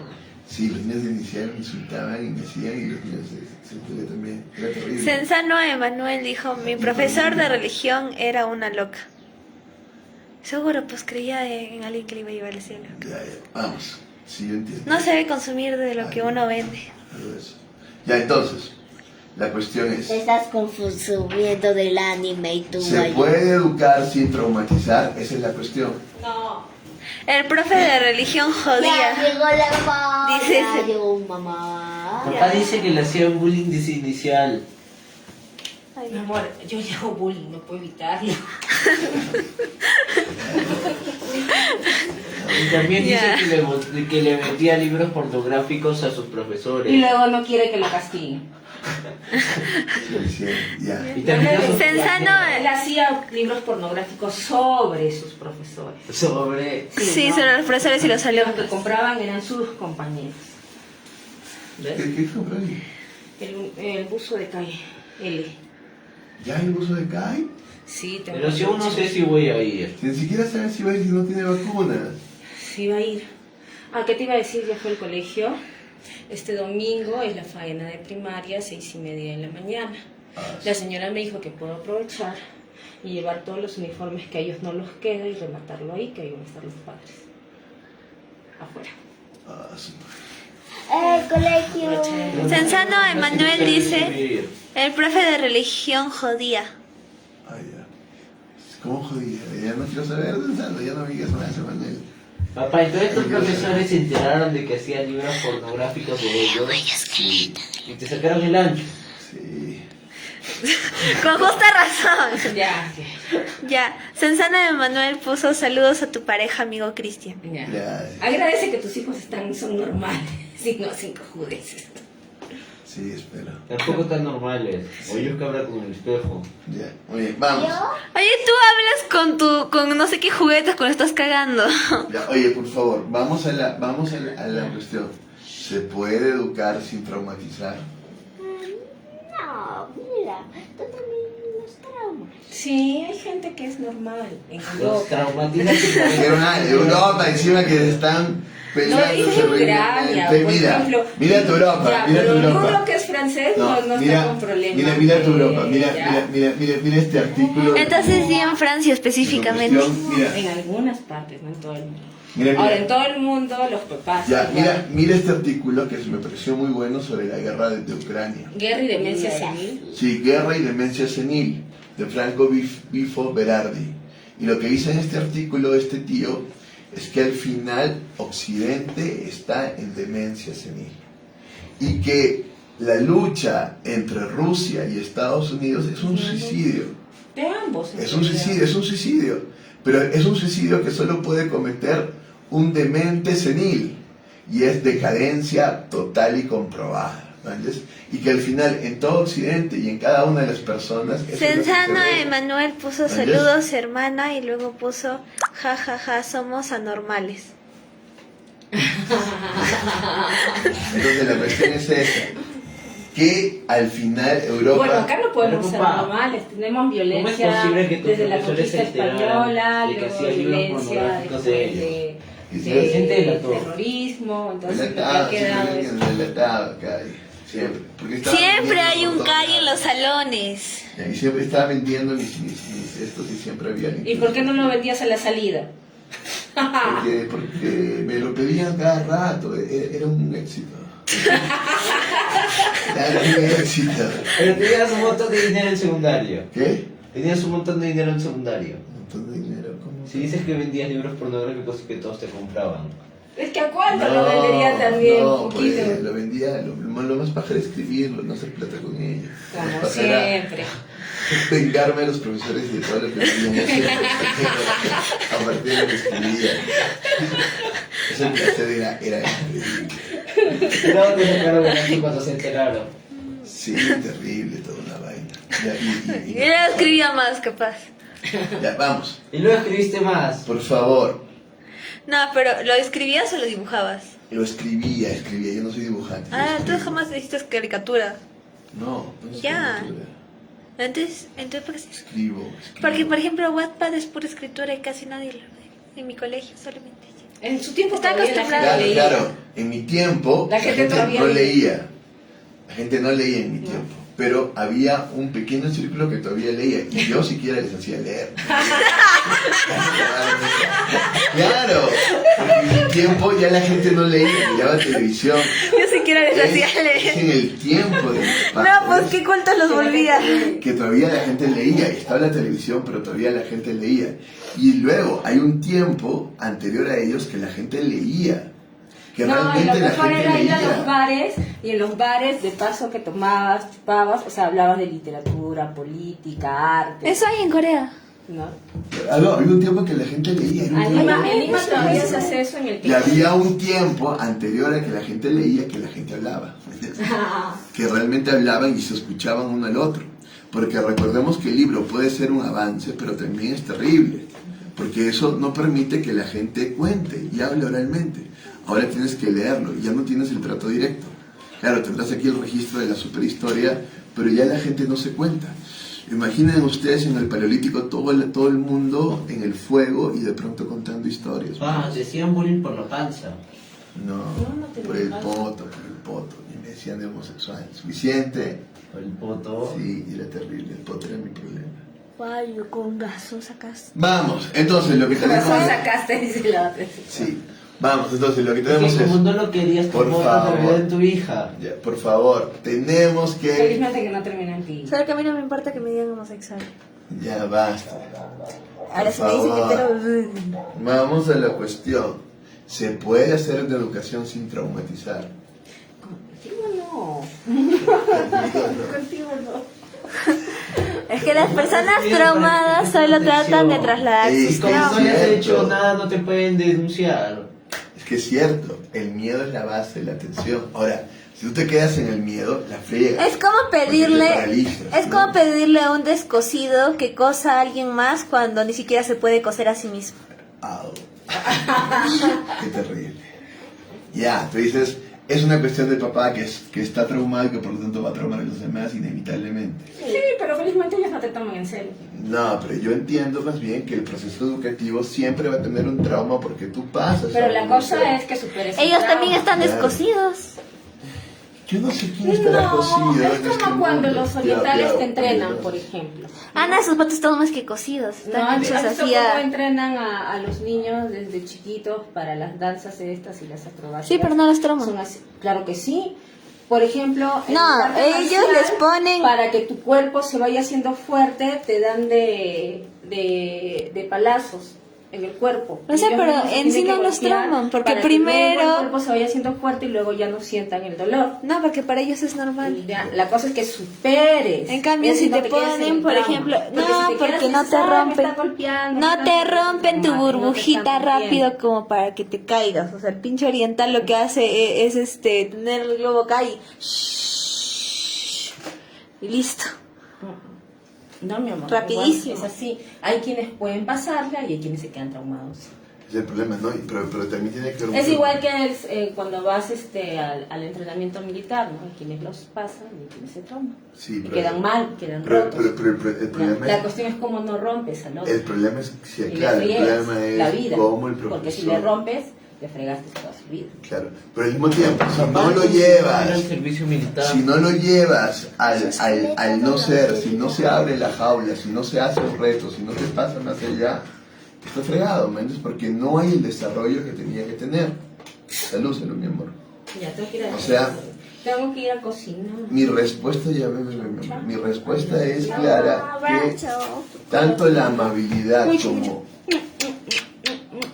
Sí, los niños de inicial me insultaban y me hacían, y los niños de secundaria también. Era terrible. Sensano Emanuel dijo, mi profesor de religión era una loca. Seguro, pues creía en alguien que le iba a llevar al cielo. Ya, vamos. Sí, yo entiendo. No se debe consumir de lo que uno vende. Algo de eso. Ya, entonces, la cuestión es, Te estás consumiendo del anime y tú ¿se ahí. puede educar sin traumatizar? Esa es la cuestión. No. El profe de religión Ya jodía. llegó la mamá. Dice Ya ese. llegó mamá. Papá dice que le hacían bullying desde inicial. Ay, Mi amor, yo le hago bullying, no puedo evitarlo. Y también Ya. dice que le metía libros pornográficos a sus profesores. Y luego no quiere que lo castiguen. Sí, ya. Y también a sus- Sensano. Él hacía libros pornográficos sobre sus profesores. sobre... Sí, ¿no? sobre los profesores y los Los que alumnos. compraban eran sus compañeros. ¿Ves? ¿Qué compró ahí? El buzo de calle, L. ¿Ya hay uso de CAI? Sí, te Pero yo no sé si voy a ir. Si ni siquiera sabes si va a ir si no tiene vacuna. Sí, va a ir. Ah, ¿qué te iba a decir? Ya fue al colegio. Este domingo es la faena de primaria, 6:30 de la mañana. La señora me dijo que puedo aprovechar y llevar todos los uniformes que a ellos no los queda y rematarlo ahí, que ahí van a estar los padres. Afuera. Sí. El colegio. Sensano Emanuel Sí, dice, el profe de religión jodía. Ay, ya. ¿Cómo jodida? Ya no quiero saber de Sandro, ya no me digas más, Manuel. Papá, y todos estos profesores se enteraron de que hacían libros pornográficos de ellos. Y te sacaron el ancho. Sí. Con justa razón. Ya, Ya, Sensano Emanuel puso saludos a tu pareja, amigo Cristian. ya. Ya. Agradece que tus hijos son normales, y no sin cojudeces. Sí, espero. Tampoco tan normales. O ellos que hablan con el espejo. Ya. Muy bien, vamos. Oye, tú hablas con no sé qué juguetes cuando estás cagando. Ya, oye, por favor, vamos a la cuestión. ¿Se puede educar sin traumatizar? No, mira, tú también nos traumas. Sí, hay gente que es normal. En Los Europa. traumatizan. Dijeron, Europa encima que están No, peleando dice Ucrania, por Mira, ejemplo. mira tu Europa, Ya, mira tu pero Europa. uno que es francés no mira, está con problemas. mira tu Europa, Ya. mira este artículo. Entonces sí, en Francia específicamente. Mira, En algunas partes, no en todo el mundo. mira. Ahora, en todo el mundo, los papás. Ya, igual. mira este artículo que me pareció muy bueno sobre la guerra de Ucrania. Guerra y demencia senil. Sí, Guerra y Demencia Senil, de Franco Bifo Berardi. Y lo que dice en este artículo este tío es que al final Occidente está en demencia senil. Y que la lucha entre Rusia y Estados Unidos es un suicidio. De ambos. Es un suicidio. Pero es un suicidio que solo puede cometer un demente senil. Y es decadencia total y comprobada. ¿Entiendes? Y que al final en todo Occidente y en cada una de las personas... eso es lo que Sensano se ve. Emanuel puso ¿Entiendes? saludos hermana y luego puso ja ja ja somos anormales. Entonces la cuestión es esa. Que al final Europa... Bueno, acá no podemos Pero, ser papá, normales. Tenemos ¿cómo es violencia posible que tus desde la profesores conquista se enteraran española, de que luego hacía libros violencia pornográficos de de Y la gente delató. terrorismo. Entonces, lo que ha relatado, quedado siempre es. bien relatado acá. Siempre. Porque estaba Siempre vendiendo hay un por todos calle en lados. los salones. Y siempre estaba vendiendo mis estos y siempre había alguien. ¿Y por qué no lo vendías a la salida? Porque me lo pedían cada rato, era un éxito. Era un éxito. Pero tenías un montón de dinero en secundario. ¿Qué? Tenías un montón de dinero en secundario. Un montón de dinero, ¿cómo? Si dices que vendías libros pornográficos y que todos te compraban. Es que a cuánto lo vendería también, no, un poquito. pues, lo vendía, lo más paja era escribirlo, no hacer plata con ello. Lo Como más paja era siempre. vengarme a los profesores de todo lo que tenían a partir de lo que escribía. Ese placer era increíble. No, te sacaron el cuando se enteraron. Sí, terrible, toda una vaina. Ya, Yo ya escribía más, capaz. ya, vamos, Y luego escribiste más. por favor. No, pero ¿lo escribías o lo dibujabas? Lo escribía, yo no soy dibujante. yo Ah, escribía. entonces jamás hiciste caricatura. No, no es Ya. caricatura. Entonces ¿por qué? Escribo. Porque, por ejemplo, Wattpad es pura escritura y casi nadie lo lee. En mi colegio solamente yo. En su tiempo Está todavía la gente acostumbrada. Claro, leía. claro. En mi tiempo, La la gente gente todavía no leía. leía. La gente no leía en mi tiempo. Pero había un pequeño círculo que todavía leía. Y yo siquiera les hacía leer. Claro. Porque en mi tiempo ya la gente no leía, miraba televisión. Yo siquiera les hacía Es leer. en el tiempo de mis No, padres pues qué cultos los volvía. que todavía la gente leía, y estaba la televisión, pero todavía la gente leía. Y luego hay un tiempo anterior a ellos que la gente leía, que No, y lo realmente la mejor gente era ir a los leía. bares, y en los bares, de paso que tomabas, chupabas, o sea, hablabas de literatura, política, arte. Eso hay en Corea. ¿No? Ah, no, había un tiempo que la gente leía. era un En tiempo- Lima todavía se hace eso en el Y había un tiempo anterior a que la gente leía que la gente hablaba. Que realmente hablaban y se escuchaban uno al otro. Porque recordemos que el libro puede ser un avance, pero también es terrible. Porque eso no permite que la gente cuente y hable oralmente. Ahora tienes que leerlo y ya no tienes el trato directo. Claro, tendrás aquí el registro de la superhistoria, pero ya la gente no se cuenta. Imaginen ustedes en el Paleolítico todo el mundo en el fuego y de pronto contando historias. Ah, decían bullying por la panza. No, no te por el digas. poto. Y me decían de homosexual. Suficiente. El poto. Sí, y era terrible. El poto era mi problema. Guay, con gaso sacas. Vamos, entonces lo que tenemos... Razón sacaste, dice la otra. Sí, vamos, entonces lo que Es tenemos que como es... no lo querías, Por como favor. te olvidó en tu hija. Ya, por favor, tenemos que... Felizmente que no termina en ti. ¿Sabes que a mí no me importa que me digan homosexual? Ya basta. Ahora si me dicen favor. hetero... Vamos a la cuestión. ¿Se puede hacer una educación sin traumatizar? Contigo no. Contigo no. Es que las personas traumadas solo tratan de trasladar Sí, sus sí, Como no traumas. hayas cierto. hecho nada, no te pueden denunciar. Es que es cierto, el miedo es la base de la atención. Ahora, si tú te quedas en el miedo, la friegas. Es como porque pedirle, te paralizas, es ¿no? como pedirle a un descosido que cosa a alguien más cuando ni siquiera se puede coser a sí mismo. Au. Qué terrible. Ya, tú dices, es una cuestión del papá que está traumado y que por lo tanto va a traumar a los demás inevitablemente. Sí, pero felizmente ellos no te toman en serio. No, pero yo entiendo más bien que el proceso educativo siempre va a tener un trauma porque tú pasas. Pero a la un cosa museo. es que superes Ellos el también trauma. están Claro. descosidos. Yo no sé quién estará cosido. es en este como cuando mundo. los orientales Ya, te entrenan, ya. por ejemplo. Ana, sus patos están más que cosidos. ¿No? Están ¿Has hechos visto así cómo a... entrenan a los niños desde chiquitos para las danzas estas y las acrobacias? Sí, pero no los trauman. Son así. Claro que sí. Por ejemplo, en No, el arte ellos marcial, les ponen- para que tu cuerpo se vaya haciendo fuerte, te dan de palazos en el cuerpo. O sea, Ellos pero mismos se en sí tienen no que los golpear trauman, porque para que primero- luego el cuerpo se vaya haciendo fuerte y luego ya no sientan el dolor. No, porque para ellos es normal. Ya, la cosa es que superes. En cambio, Es si no te quedes en ponen, el por trauma. ejemplo, Porque no, si te porque quedas no en, te "Ay, me rompen, está golpeando", no te rompen tu no te burbujita están rápido rompiendo. como para que te caigas. O sea, el pinche oriental lo que hace es tener el globo acá y listo. No, mi amor. Rapidísimo. Es así. Hay quienes pueden pasarla y hay quienes se quedan traumados. Es el problema, ¿no? Pero también tiene que ver Es mucho- igual que cuando vas al entrenamiento militar, ¿no? Hay quienes los pasan y hay quienes se trauman. Sí, Y pero- quedan mal, quedan Pero rotos. el problema La es... cuestión es cómo no rompes al otro. El problema es, sí, Y le claro, el friegas problema es la vida. cómo el Porque si profesor... le rompes, le fregaste toda su vida. Claro, pero al mismo tiempo, si no Papá, lo era el llevas, servicio militar. si no lo llevas al no ser, si no se abre la jaula, si no se hace el reto, si no te pasa más allá, está fregado, ¿me entiendes? Porque no hay el desarrollo que tenía que tener. Salud, mi amor. Ya, tengo que ir a O sea, tengo que ir a cocinar. mi respuesta mi respuesta es clara que tanto la amabilidad como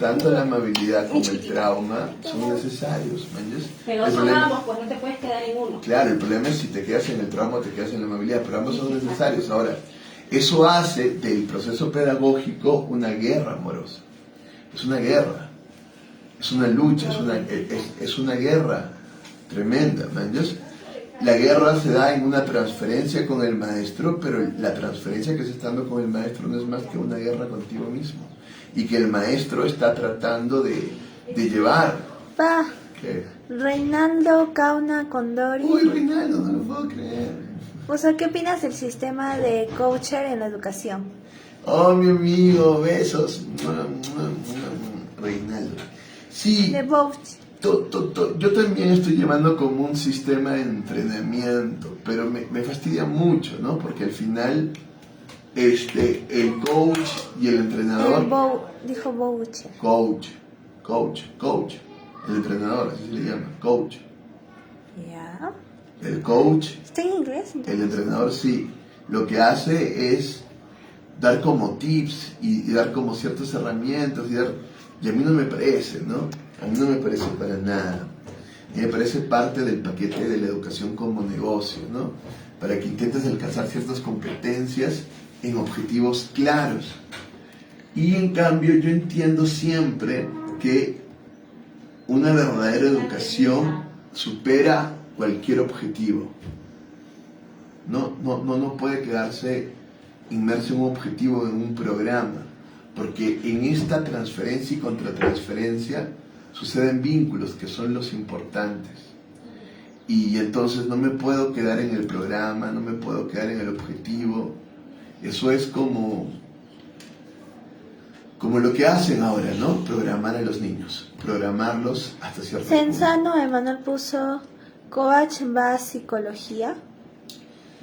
tanto la amabilidad como el trauma son necesarios, ¿me Pero el son problema, ambos, pues no te puedes quedar en uno. claro, el problema es si te quedas en el trauma o te quedas en la amabilidad, pero ambos son necesarios. Ahora, eso hace del proceso pedagógico una guerra amorosa. Es una guerra, es una lucha, es una guerra tremenda, ¿me La guerra se da en una transferencia con el maestro, pero la transferencia que se está dando con el maestro no es más que una guerra contigo mismo. Y que el maestro está tratando de llevar. Pa, ¿Qué? Reinaldo Cauna Condori. Uy, Reinaldo, no lo puedo creer. O sea, ¿qué opinas del sistema de coacher en la educación? Oh, mi amigo, besos. Reinaldo. Sí. De Bouch. Yo también estoy llevando como un sistema de entrenamiento, pero me fastidia mucho, ¿no? Porque al final, el coach y el entrenador... Dijo Bouch. Coach. El entrenador, así se le llama, coach. Ya. El coach, ¿Está en inglés? el entrenador sí, lo que hace es dar como tips y dar como ciertas herramientas y a mí no me parece, ¿no? A mí no me parece para nada. A mí me parece parte del paquete de la educación como negocio, ¿no? Para que intentes alcanzar ciertas competencias en objetivos claros. Y en cambio yo entiendo siempre que una verdadera educación supera cualquier objetivo. No puede quedarse inmerso en un objetivo, en un programa, porque en esta transferencia y contratransferencia suceden vínculos que son los importantes. Y entonces no me puedo quedar en el programa, no me puedo quedar en el objetivo. Eso es como lo que hacen ahora, ¿no? Programar a los niños, programarlos hasta cierto punto. Sensano Emanuel puso coach va a psicología.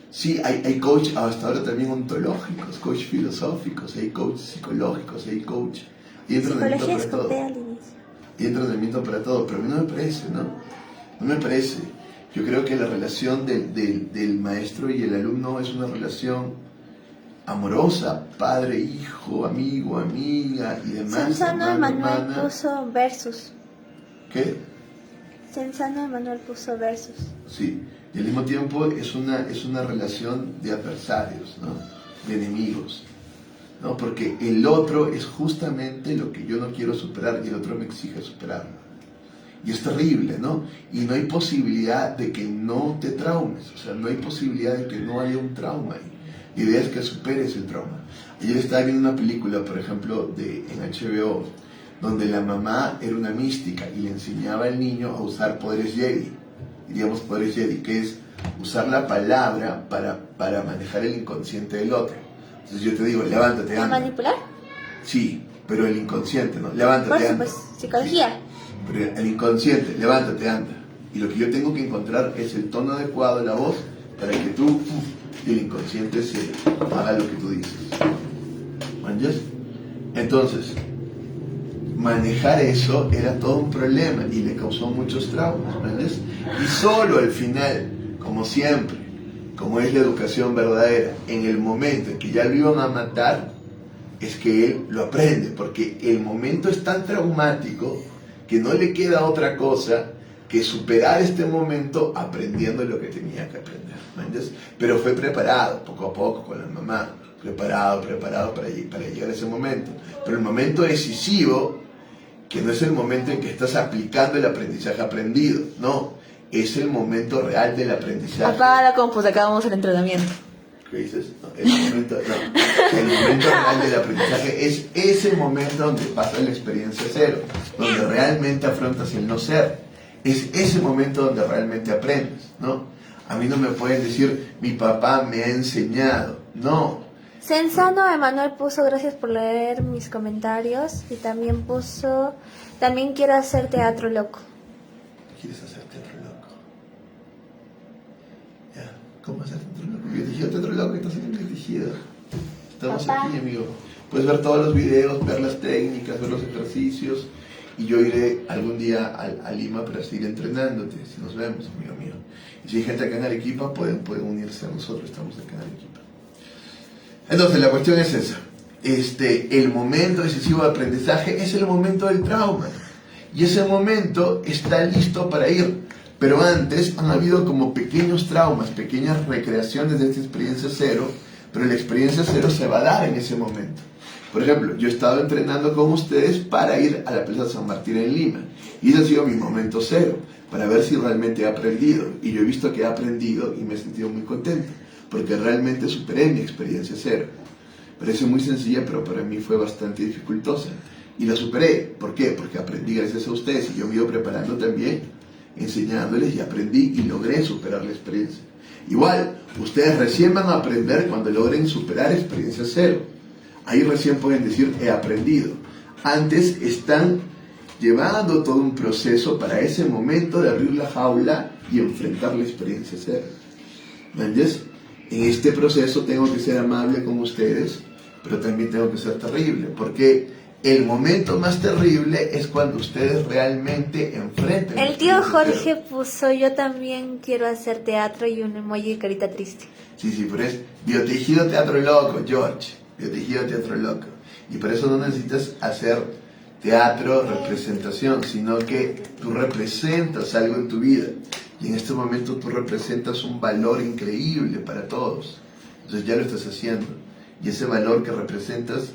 Sí, hay coach hasta ahora también ontológicos, coach filosóficos, hay coach psicológicos, hay coach... Hay entrenamiento Psicología para todo. escopé al inicio. Hay entrenamiento para todo, pero a mí no me parece, ¿no? No me parece. Yo creo que la relación del maestro y el alumno es una relación amorosa, padre, hijo, amigo, amiga y demás. Sensano Emanuel hermana. puso versus. ¿Qué? Sensano Emanuel puso versus. Sí, y al mismo tiempo es una relación de adversarios, ¿no? De enemigos, ¿no? Porque el otro es justamente lo que yo no quiero superar y el otro me exige superarlo. Y es terrible, ¿no? Y no hay posibilidad de que no te traumes, o sea, no hay posibilidad de que no haya un trauma ahí. La idea es que superes el trauma. Ayer estaba viendo una película, por ejemplo, en HBO, donde la mamá era una mística y le enseñaba al niño a usar poderes Jedi, diríamos poderes Jedi, que es usar la palabra para manejar el inconsciente del otro. Entonces yo te digo, levántate, anda. ¿Manipular? Sí, pero el inconsciente, ¿no? Levántate, Por eso, anda. pues, psicología. Pero el inconsciente, levántate, anda. Y lo que yo tengo que encontrar es el tono adecuado de la voz para que tú y el inconsciente se haga lo que tú dices. ¿Manjas? Entonces, manejar eso era todo un problema y le causó muchos traumas, ¿ves? Y solo al final, como siempre, como es la educación verdadera, en el momento en que ya lo iban a matar, es que él lo aprende, porque el momento es tan traumático que no le queda otra cosa que superar este momento aprendiendo lo que tenía que aprender, ¿entiendes? Pero fue preparado poco a poco con la mamá, preparado para llegar a ese momento. Pero el momento decisivo, que no es el momento en que estás aplicando el aprendizaje aprendido, no, es el momento real del aprendizaje. Apaga la compu, acabamos el entrenamiento. ¿Qué dices? No, el momento real del aprendizaje es ese momento donde pasas la experiencia cero, donde realmente afrontas el no ser. Es ese momento donde realmente aprendes, ¿no? A mí no me pueden decir, mi papá me ha enseñado. No. Sensano Emanuel puso gracias por leer mis comentarios y también puso, también quiero hacer teatro loco. ¿Quieres hacer teatro loco? Ya, ¿cómo hacer teatro loco? Yo dije teatro loco y estás siendo dirigido. Estamos Papá. aquí, amigo. Puedes ver todos los videos, ver las técnicas, ver los ejercicios. Y yo iré algún día a Lima para seguir entrenándote, si nos vemos, amigo mío. Y si hay gente acá en Arequipa, pueden unirse a nosotros, estamos acá en Arequipa. Entonces, la cuestión es esa. el momento decisivo de aprendizaje es el momento del trauma. Y ese momento está listo para ir. Pero antes han habido como pequeños traumas, pequeñas recreaciones de esta experiencia cero, pero la experiencia cero se va a dar en ese momento. Por ejemplo, yo he estado entrenando con ustedes para ir a la Plaza San Martín en Lima. Y ese ha sido mi momento cero, para ver si realmente he aprendido. Y yo he visto que he aprendido y me he sentido muy contento, porque realmente superé mi experiencia cero. Parece muy sencilla, pero para mí fue bastante dificultosa. Y la superé. ¿Por qué? Porque aprendí gracias a ustedes y yo me he ido preparando también, enseñándoles y aprendí y logré superar la experiencia. Igual, ustedes recién van a aprender cuando logren superar experiencia cero. Ahí recién pueden decir, he aprendido. Antes están llevando todo un proceso para ese momento de abrir la jaula y enfrentar la experiencia cero. ¿Entiendes? En este proceso tengo que ser amable con ustedes, pero también tengo que ser terrible, porque el momento más terrible es cuando ustedes realmente enfrentan. El tío Jorge puso, yo también quiero hacer teatro y un emoji de carita triste. Sí, pero es biotejido teatro loco, George. Biotejido teatro loco. Y por eso no necesitas hacer teatro, representación, sino que tú representas algo en tu vida. Y en este momento tú representas un valor increíble para todos. Entonces ya lo estás haciendo. Y ese valor que representas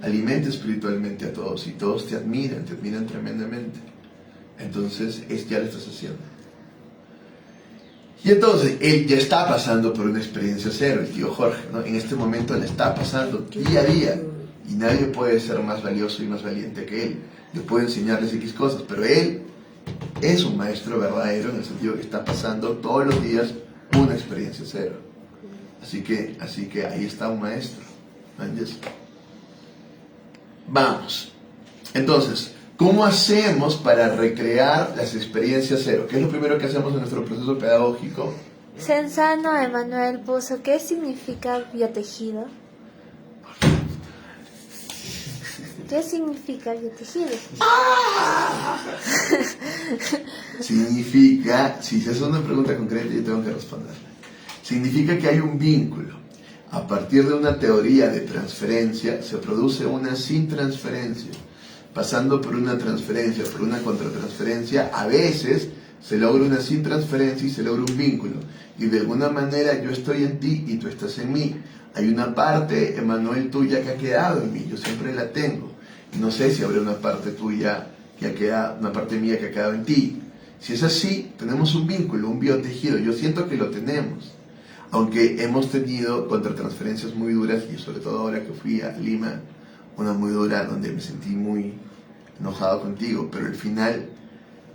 alimenta espiritualmente a todos. Y todos te admiran tremendamente. Entonces ya lo estás haciendo. Y entonces él ya está pasando por una experiencia cero, el tío Jorge, ¿no? En este momento le está pasando día a día. Y nadie puede ser más valioso y más valiente que él. Yo puedo enseñarles X cosas, pero él es un maestro verdadero en el sentido que está pasando todos los días una experiencia cero. Así que ahí está un maestro. ¿Entiendes? Vamos. Entonces, ¿cómo hacemos para recrear las experiencias cero? ¿Qué es lo primero que hacemos en nuestro proceso pedagógico? Sensano Emanuel puso, ¿qué significa biotejido? ¿Qué significa biotejido? Significa, si se hace una pregunta concreta yo tengo que responderla. Significa que hay un vínculo. A partir de una teoría de transferencia se produce una sin transferencia. Pasando por una transferencia, por una contratransferencia, a veces se logra una sin transferencia y se logra un vínculo. Y de alguna manera yo estoy en ti y tú estás en mí. Hay una parte, Emanuel, tuya que ha quedado en mí, yo siempre la tengo. Y no sé si habrá una parte tuya que ha quedado, una parte mía que ha quedado en ti. Si es así, tenemos un vínculo, un biotejido. Yo siento que lo tenemos. Aunque hemos tenido contratransferencias muy duras, y sobre todo ahora que fui a Lima, una muy dura donde me sentí muy enojado contigo, pero al final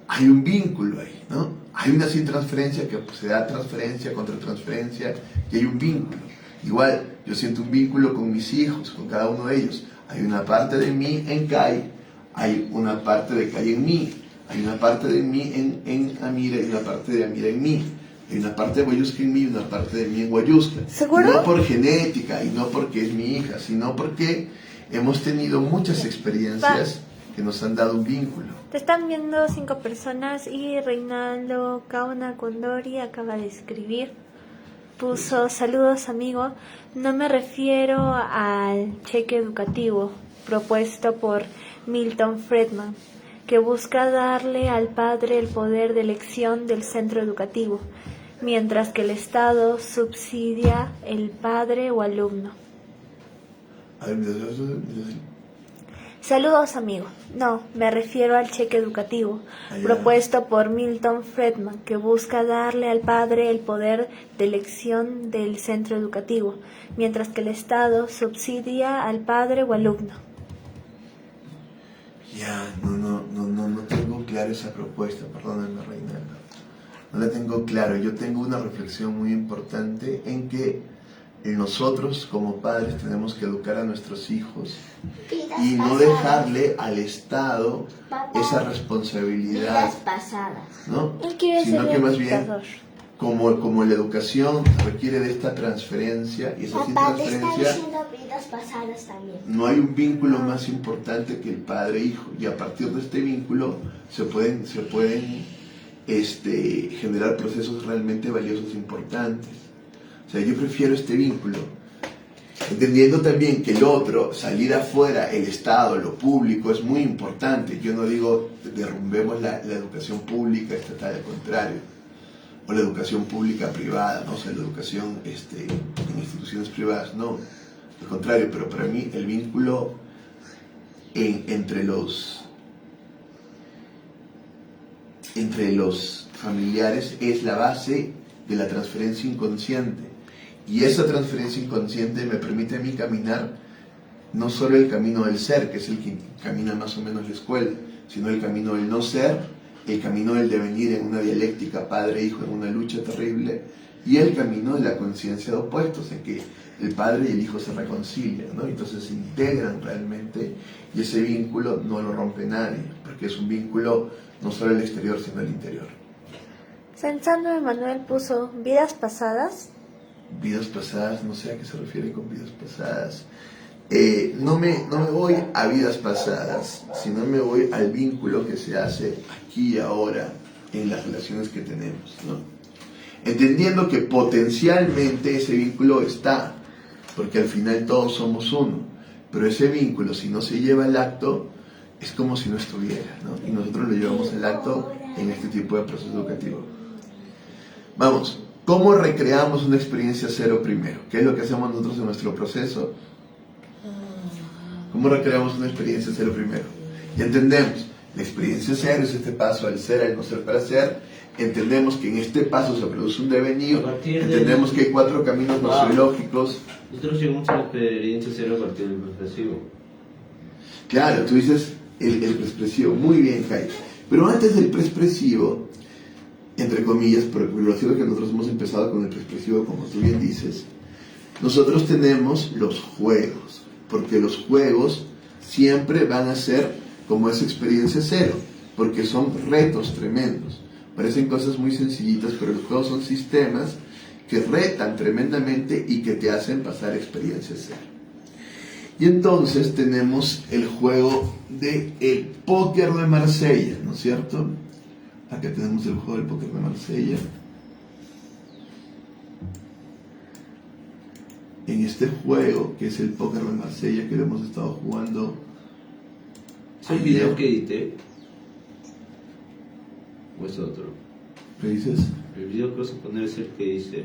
hay un vínculo ahí, ¿no? Hay una sin transferencia que se da transferencia, contratransferencia, y hay un vínculo. Igual, yo siento un vínculo con mis hijos, con cada uno de ellos. Hay una parte de mí en Kai, hay una parte de Kai en mí, hay una parte de mí en Amira y una parte de Amira en mí. Hay una parte de Guayusca en mí y una parte de mí en Guayusca. ¿Seguro? No por genética y no porque es mi hija, sino porque hemos tenido muchas experiencias que nos han dado un vínculo. Te están viendo 5 personas y Reinaldo Kauna Condori acaba de escribir. Puso, saludos amigo, no me refiero al cheque educativo propuesto por Milton Friedman, que busca darle al padre el poder de elección del centro educativo, mientras que el Estado subsidia el padre o alumno. A ver, Saludos amigo, no, me refiero al cheque educativo propuesto por Milton Friedman, que busca darle al padre el poder de elección del centro educativo, mientras que el Estado subsidia al padre o alumno. Ya, no tengo claro esa propuesta, perdóname Reinaldo. No la tengo claro. Yo tengo una reflexión muy importante en que nosotros como padres tenemos que educar a nuestros hijos y no dejarle al Estado esa responsabilidad, Vidas pasadas. ¿no? Él quiere Sino ser que más educador. bien como la educación requiere de esta transferencia y esa sin Papá, te está transferencia, diciendo vidas pasadas también. no hay un vínculo más importante que el padre-hijo, y a partir de este vínculo se pueden generar procesos realmente valiosos e importantes. O sea, yo prefiero este vínculo Entendiendo también que el otro, salir afuera, el Estado, lo público, es muy importante. Yo no digo derrumbemos la educación pública estatal, al contrario, o la educación pública privada, ¿no? O sea, la educación en instituciones privadas, no, al contrario, pero para mí el vínculo entre los familiares es la base de la transferencia inconsciente. Y esa transferencia inconsciente me permite a mí caminar no solo el camino del ser, que es el que camina más o menos la escuela, sino el camino del no ser, el camino del devenir en una dialéctica padre-hijo, en una lucha terrible, y el camino de la conciencia de opuestos, en que el padre y el hijo se reconcilian, ¿no? Entonces se integran realmente, y ese vínculo no lo rompe nadie, porque es un vínculo no solo al exterior, sino al interior. Pensando, Emanuel puso vidas pasadas. Vidas pasadas, no sé a qué se refiere con vidas pasadas. No me voy a vidas pasadas, sino me voy al vínculo que se hace aquí y ahora en las relaciones que tenemos, ¿no? Entendiendo que potencialmente ese vínculo está, porque al final todos somos uno, pero ese vínculo, si no se lleva al acto, es como si no estuviera, ¿no? Y nosotros lo llevamos al acto en este tipo de proceso educativo. Vamos, ¿cómo recreamos una experiencia cero primero? ¿Qué es lo que hacemos nosotros en nuestro proceso? ¿Cómo recreamos una experiencia cero primero? Ya entendemos, la experiencia cero es este paso al ser, al no ser para ser. Entendemos que en este paso se produce un devenir. Entendemos que hay 4 caminos gnosiológicos. Nosotros llegamos a la experiencia cero a partir del expresivo. Claro, tú dices el preexpresivo. Muy bien, Jai. Pero antes del preexpresivo, entre comillas, pero lo cierto es que nosotros hemos empezado con el preexpresivo, como tú bien dices, nosotros tenemos los juegos, porque los juegos siempre van a ser como esa experiencia cero, porque son retos tremendos. Parecen cosas muy sencillitas, pero los juegos son sistemas que retan tremendamente y que te hacen pasar experiencias cero. Y entonces tenemos el juego del póker de Marsella, ¿no es cierto? Acá tenemos el juego del póker de Marsella. En este juego, que es el póker de Marsella, que lo hemos estado jugando. ¿Es el video que edité? ¿O es otro? ¿Qué dices? El video que vas a poner es el que hice.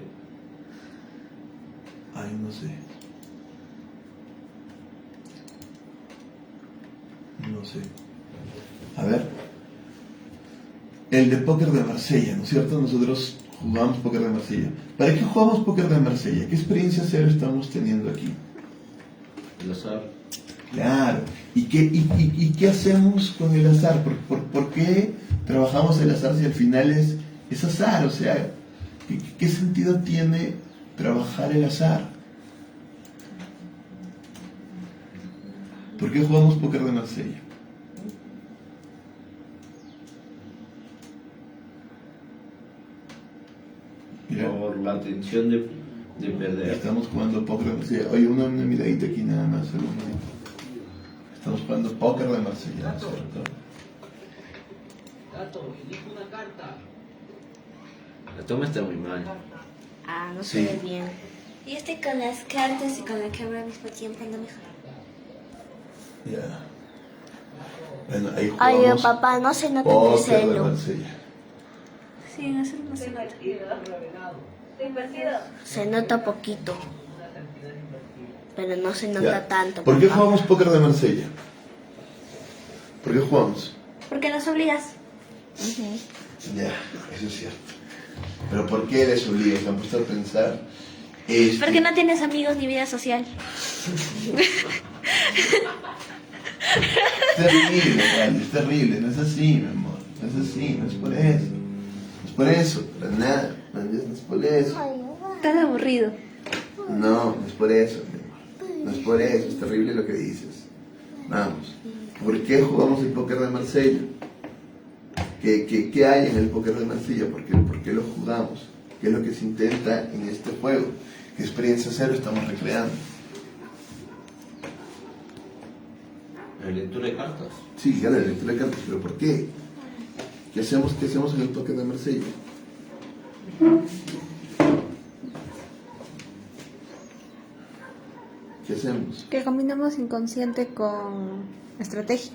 Ay, no sé. No sé. A ver. El de póker de Marsella, ¿no es cierto? Nosotros jugamos póker de Marsella. ¿Para qué jugamos póker de Marsella? ¿Qué experiencia cero estamos teniendo aquí? El azar. Claro. ¿Y qué hacemos con el azar? ¿Por qué trabajamos el azar si al final es azar? O sea, ¿qué sentido tiene trabajar el azar? ¿Por qué jugamos póker de Marsella? Mira, Por la atención de perder. estamos jugando póker de Marsella. Oye, una miradita aquí nada más, solo un momento. Estamos jugando póker de Marsella, ¿no es cierto? Gato, elige una carta. La toma está muy mal. Ah, no Sí. se ve bien. Y con las cartas y con la cámara al mismo tiempo anda mejor. Ya. Bueno, ahí Ay, jugamos papá, no se nota el póker de celo. Marsella. Sí, no se nota. Se nota poquito. Pero no se nota Ya. tanto. ¿Por qué papá. jugamos póker de Marsella? ¿Por qué jugamos? Porque nos obligas. Ya, eso es cierto. Pero ¿por qué les obligas? ¿Se han puesto a pensar? Porque no tienes amigos ni vida social. Es terrible, Wally, es terrible. No es así, mi amor. No es así, no es por eso. No es por eso, para nada. No es por eso. Tan aburrido. No, no es por eso, mi amor. No es por eso, es terrible lo que dices. Vamos. ¿Por qué jugamos el póker de Marsella? ¿Qué hay en el póker de Marsella? ¿Por qué lo jugamos? ¿Qué es lo que se intenta en este juego? ¿Qué experiencia cero estamos recreando? La lectura de cartas. Sí, ya la lectura de cartas, pero ¿por qué? ¿Qué hacemos en el póker de Marsella? ¿Qué hacemos? Que combinamos inconsciente con estrategia.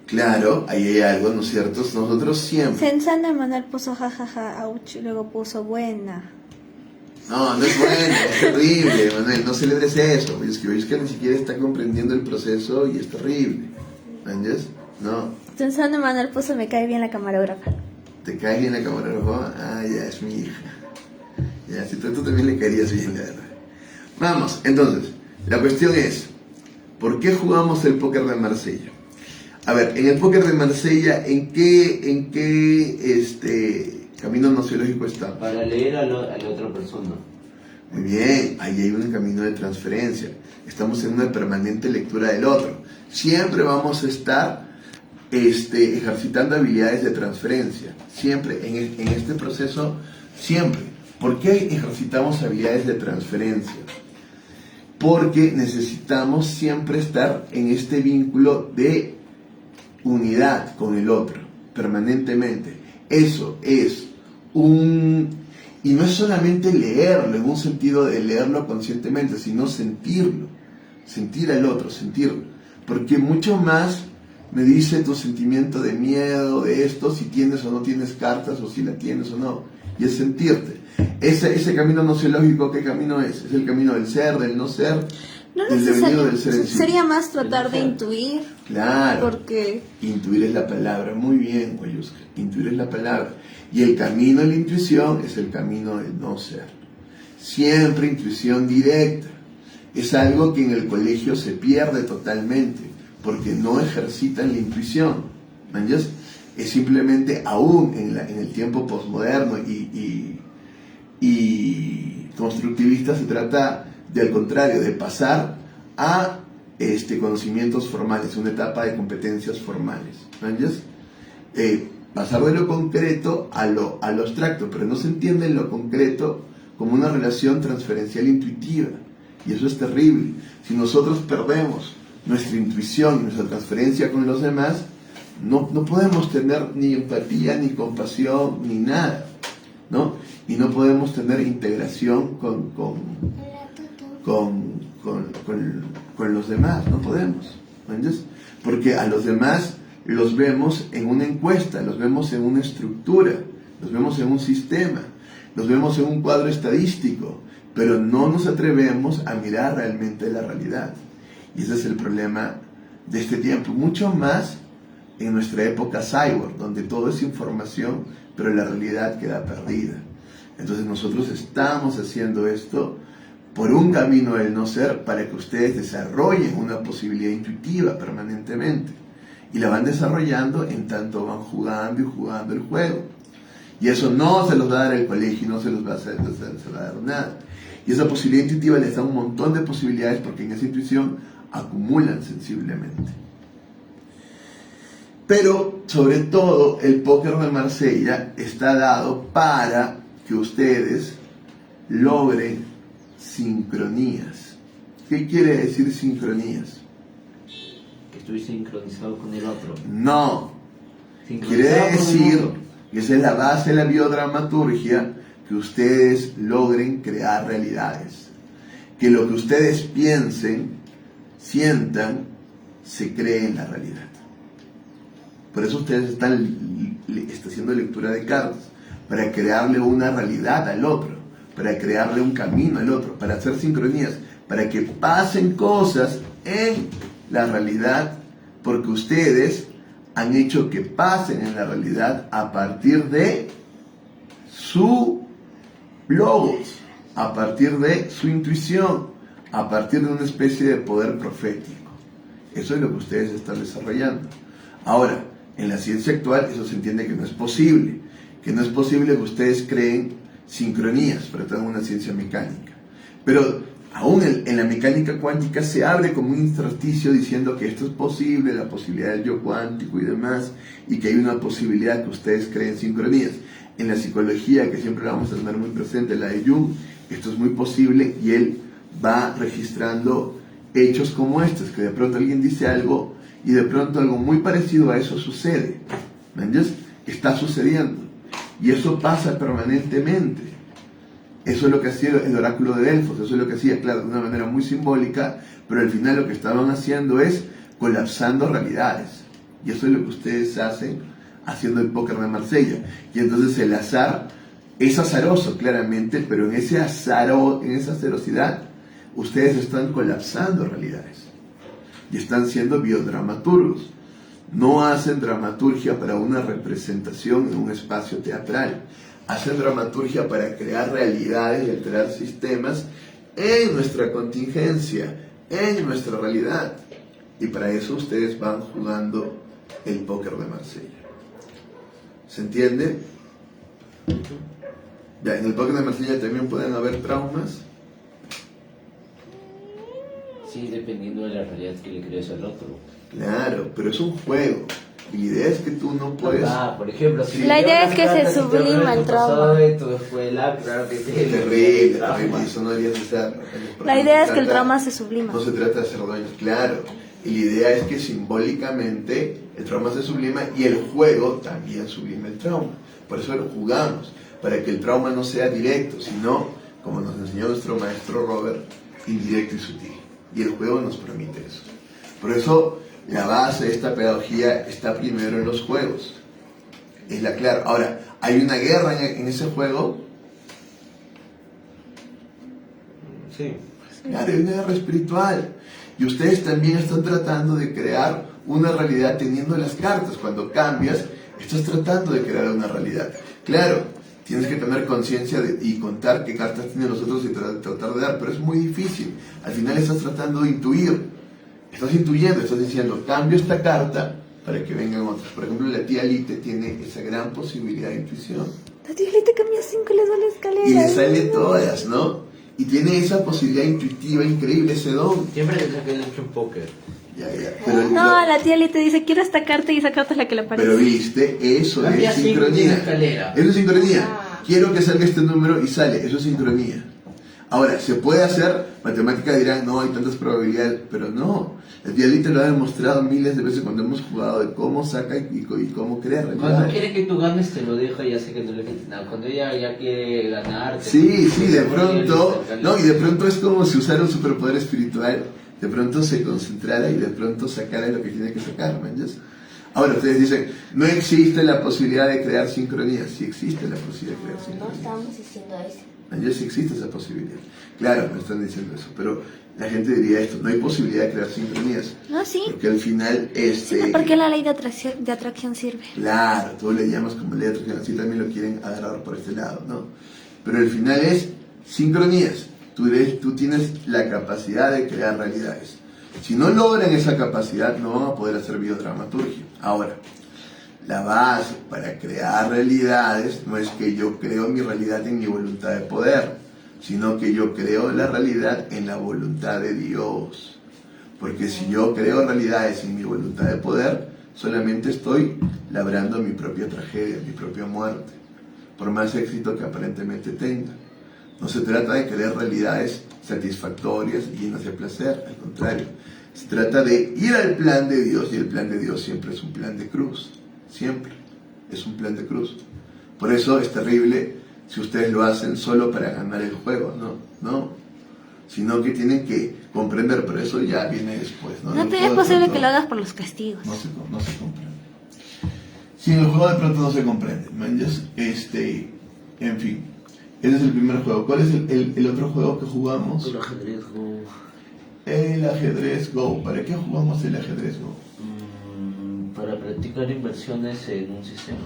Claro, ahí hay algo, ¿no es cierto? Nosotros siempre... Sensana Manuel puso jajaja, ouch, y luego puso buena. No, no es bueno, es terrible, Manuel, no celebres eso. Es que ni siquiera está comprendiendo el proceso y es terrible. ¿Entiendes? No. Sensana Manuel puso me cae bien la camarógrafa. ¿Te cae bien la camarógrafa? Ah, ya, es mi hija. Ya, si tú también le caerías bien, la verdad. Vamos, entonces, la cuestión es, ¿por qué jugamos el póker de Marsella? A ver, en el póker de Marsella, ¿en qué camino nociológico está? Para leer a la otra persona. Muy bien, ahí hay un camino de transferencia. Estamos en una permanente lectura del otro. Siempre vamos a estar ejercitando habilidades de transferencia. Siempre, en este proceso, siempre. ¿Por qué ejercitamos habilidades de transferencia? Porque necesitamos siempre estar en este vínculo de unidad con el otro, permanentemente. Eso es y no es solamente leerlo en un sentido de leerlo conscientemente, sino sentirlo, sentir al otro, sentirlo. Porque mucho más me dice tu sentimiento de miedo, de esto, si tienes o no tienes cartas, o si la tienes o no, y es sentirte. Ese camino nociológico, ¿qué camino es? Es el camino del ser, del no ser, No del devenido del ser necesariamente, en sí. sería más tratar de intuir. Claro. Porque Intuir es la palabra. Muy bien, Guayusca. Intuir es la palabra. Y el camino de la intuición es el camino del no ser. Siempre intuición directa. Es algo que en el colegio se pierde totalmente, porque no ejercitan la intuición. ¿Entiendes? Es simplemente aún en el tiempo posmoderno y constructivista se trata del contrario, de pasar a conocimientos formales, una etapa de competencias formales. ¿Entiendes? Pasar de lo concreto a lo abstracto, pero no se entiende lo concreto como una relación transferencial intuitiva, y eso es terrible. Si nosotros perdemos nuestra intuición y nuestra transferencia con los demás, no podemos tener ni empatía, ni compasión, ni nada, ¿no? Y no podemos tener integración con los demás, no podemos, ¿entiendes? Porque a los demás los vemos en una encuesta, los vemos en una estructura, los vemos en un sistema, los vemos en un cuadro estadístico, pero no nos atrevemos a mirar realmente la realidad. Y ese es el problema de este tiempo, mucho más en nuestra época cyborg, donde todo es información, pero la realidad queda perdida. Entonces nosotros estamos haciendo esto por un camino del no ser, para que ustedes desarrollen una posibilidad intuitiva permanentemente. Y la van desarrollando en tanto van jugando y jugando el juego. Y eso no se los va a dar el colegio, no se los va a dar nada. Y esa posibilidad intuitiva les da un montón de posibilidades, porque en esa intuición acumulan sensiblemente. Pero, sobre todo, el póker de Marsella está dado para que ustedes logren sincronías. ¿Qué quiere decir sincronías? Que estoy sincronizado con el otro. No. Sincronizado Quiere con el decir, otro. y esa es la base de la biodramaturgia, que ustedes logren crear realidades. Que lo que ustedes piensen, sientan, se cree en la realidad. Por eso ustedes están haciendo lectura de cartas, para crearle una realidad al otro, para crearle un camino al otro, para hacer sincronías, para que pasen cosas en la realidad, porque ustedes han hecho que pasen en la realidad a partir de su logos, a partir de su intuición, a partir de una especie de poder profético. Eso es lo que ustedes están desarrollando. Ahora, en la ciencia actual eso se entiende que no es posible, que ustedes creen sincronías, para tener una ciencia mecánica. Pero aún en la mecánica cuántica se abre como un intersticio diciendo que esto es posible, la posibilidad del yo cuántico y demás, y que hay una posibilidad que ustedes creen sincronías. En la psicología, que siempre la vamos a tener muy presente, la de Jung, esto es muy posible, y él va registrando hechos como estos, que de pronto alguien dice algo y de pronto algo muy parecido a eso sucede. ¿Me entiendes? Está sucediendo. Y eso pasa permanentemente. Eso es lo que hacía el oráculo de Delfos, eso es lo que hacía, claro, de una manera muy simbólica, pero al final lo que estaban haciendo es colapsando realidades. Y eso es lo que ustedes hacen haciendo el póker de Marsella. Y entonces el azar es azaroso, claramente, pero en esa azarosidad, ustedes están colapsando realidades. Y están siendo biodramaturgos. No hacen dramaturgia para una representación en un espacio teatral. Hacen dramaturgia para crear realidades y alterar sistemas en nuestra contingencia, en nuestra realidad. Y para eso ustedes van jugando el póker de Marsella. ¿Se entiende? Ya, en el póker de Marsella también pueden haber traumas. Sí, dependiendo de la realidad que le crees al otro. Claro, pero es un juego. Y la idea es que tú no puedes... Por ejemplo, si La idea es que se sublima el trauma. de tu escuela, claro que sí. Es terrible, terrible, eso no debería ser. La idea es que el trauma se sublima. No se trata de hacer daños, claro. Y la idea es que simbólicamente el trauma se sublima y el juego también sublima el trauma. Por eso lo jugamos, para que el trauma no sea directo, sino, como nos enseñó nuestro maestro Robert, indirecto y sutil. Y el juego nos permite eso. Por eso la base de esta pedagogía está primero en los juegos. Es la clave. Ahora, ¿hay una guerra en ese juego? Sí. Claro, hay una guerra espiritual. Y ustedes también están tratando de crear una realidad teniendo las cartas. Cuando cambias, estás tratando de crear una realidad. Claro, tienes que tener conciencia y contar qué cartas tienen los otros y tratar de dar, pero es muy difícil. Al final estás tratando de intuir. Estás intuyendo, estás diciendo, cambio esta carta para que vengan otras. Por ejemplo, la tía Lite tiene esa gran posibilidad de intuición. La tía Lite cambia 5 y les va la escalera. Y le sale todas, ¿no? Y tiene esa posibilidad intuitiva increíble, ese don. Siempre te saqué el hecho en póker. Ya. Pero, No, la tía Lite dice, quiero esta carta y esa carta es la que le aparece. pero viste, eso Cambia es 5 y sincronía. escalera. Eso es sincronía. Quiero que salga este número y sale, eso es sincronía. Ahora, ¿se puede hacer? Matemáticas dirán, no, hay tantas probabilidades, pero no. La tía Lite lo ha demostrado miles de veces cuando hemos jugado de cómo saca y cómo crea Cuando realidad. quiere que tú ganes, te lo deja y hace que no le quite nada. Cuando ella ya quiere ganar... Sí, de pronto, no, y de pronto es como si usara un superpoder espiritual, de pronto se concentrara y de pronto sacara lo que tiene que sacar, ¿me entiendes? Ahora ustedes dicen, no existe la posibilidad de crear sincronías. Sí existe la posibilidad de crear No sincronías. estamos diciendo eso. Ya sí existe esa posibilidad. Claro, me están diciendo eso, pero la gente diría esto, no hay posibilidad de crear sincronías. No, sí. Porque al final, ¿Por qué la ley de atracción sirve? claro, todos le llamamos como ley de atracción, así también lo quieren agarrar por este lado, ¿no? Pero al final es sincronías. Tú tienes la capacidad de crear realidades. Si no logran esa capacidad, no van a poder hacer biodramaturgia. Ahora, la base para crear realidades no es que yo creo mi realidad en mi voluntad de poder, sino que yo creo la realidad en la voluntad de Dios. Porque si yo creo realidades en mi voluntad de poder, solamente estoy labrando mi propia tragedia, mi propia muerte, por más éxito que aparentemente tenga. No se trata de crear realidades satisfactorias y llenas de placer, al contrario. Se trata de ir al plan de Dios, y el plan de Dios siempre es un plan de cruz. Siempre es un plan de cruz. Por eso es terrible si ustedes lo hacen solo para ganar el juego, no, sino que tienen que comprender, pero eso ya viene después, ¿no? No te es posible que lo hagas por los castigos. No se comprende. Si en el juego de pronto no se comprende, manches, en fin, ese es el primer juego. ¿Cuál es el otro juego que jugamos? El ajedrez Go. El ajedrez Go. ¿Para qué jugamos el ajedrez Go? Para practicar inversiones en un sistema.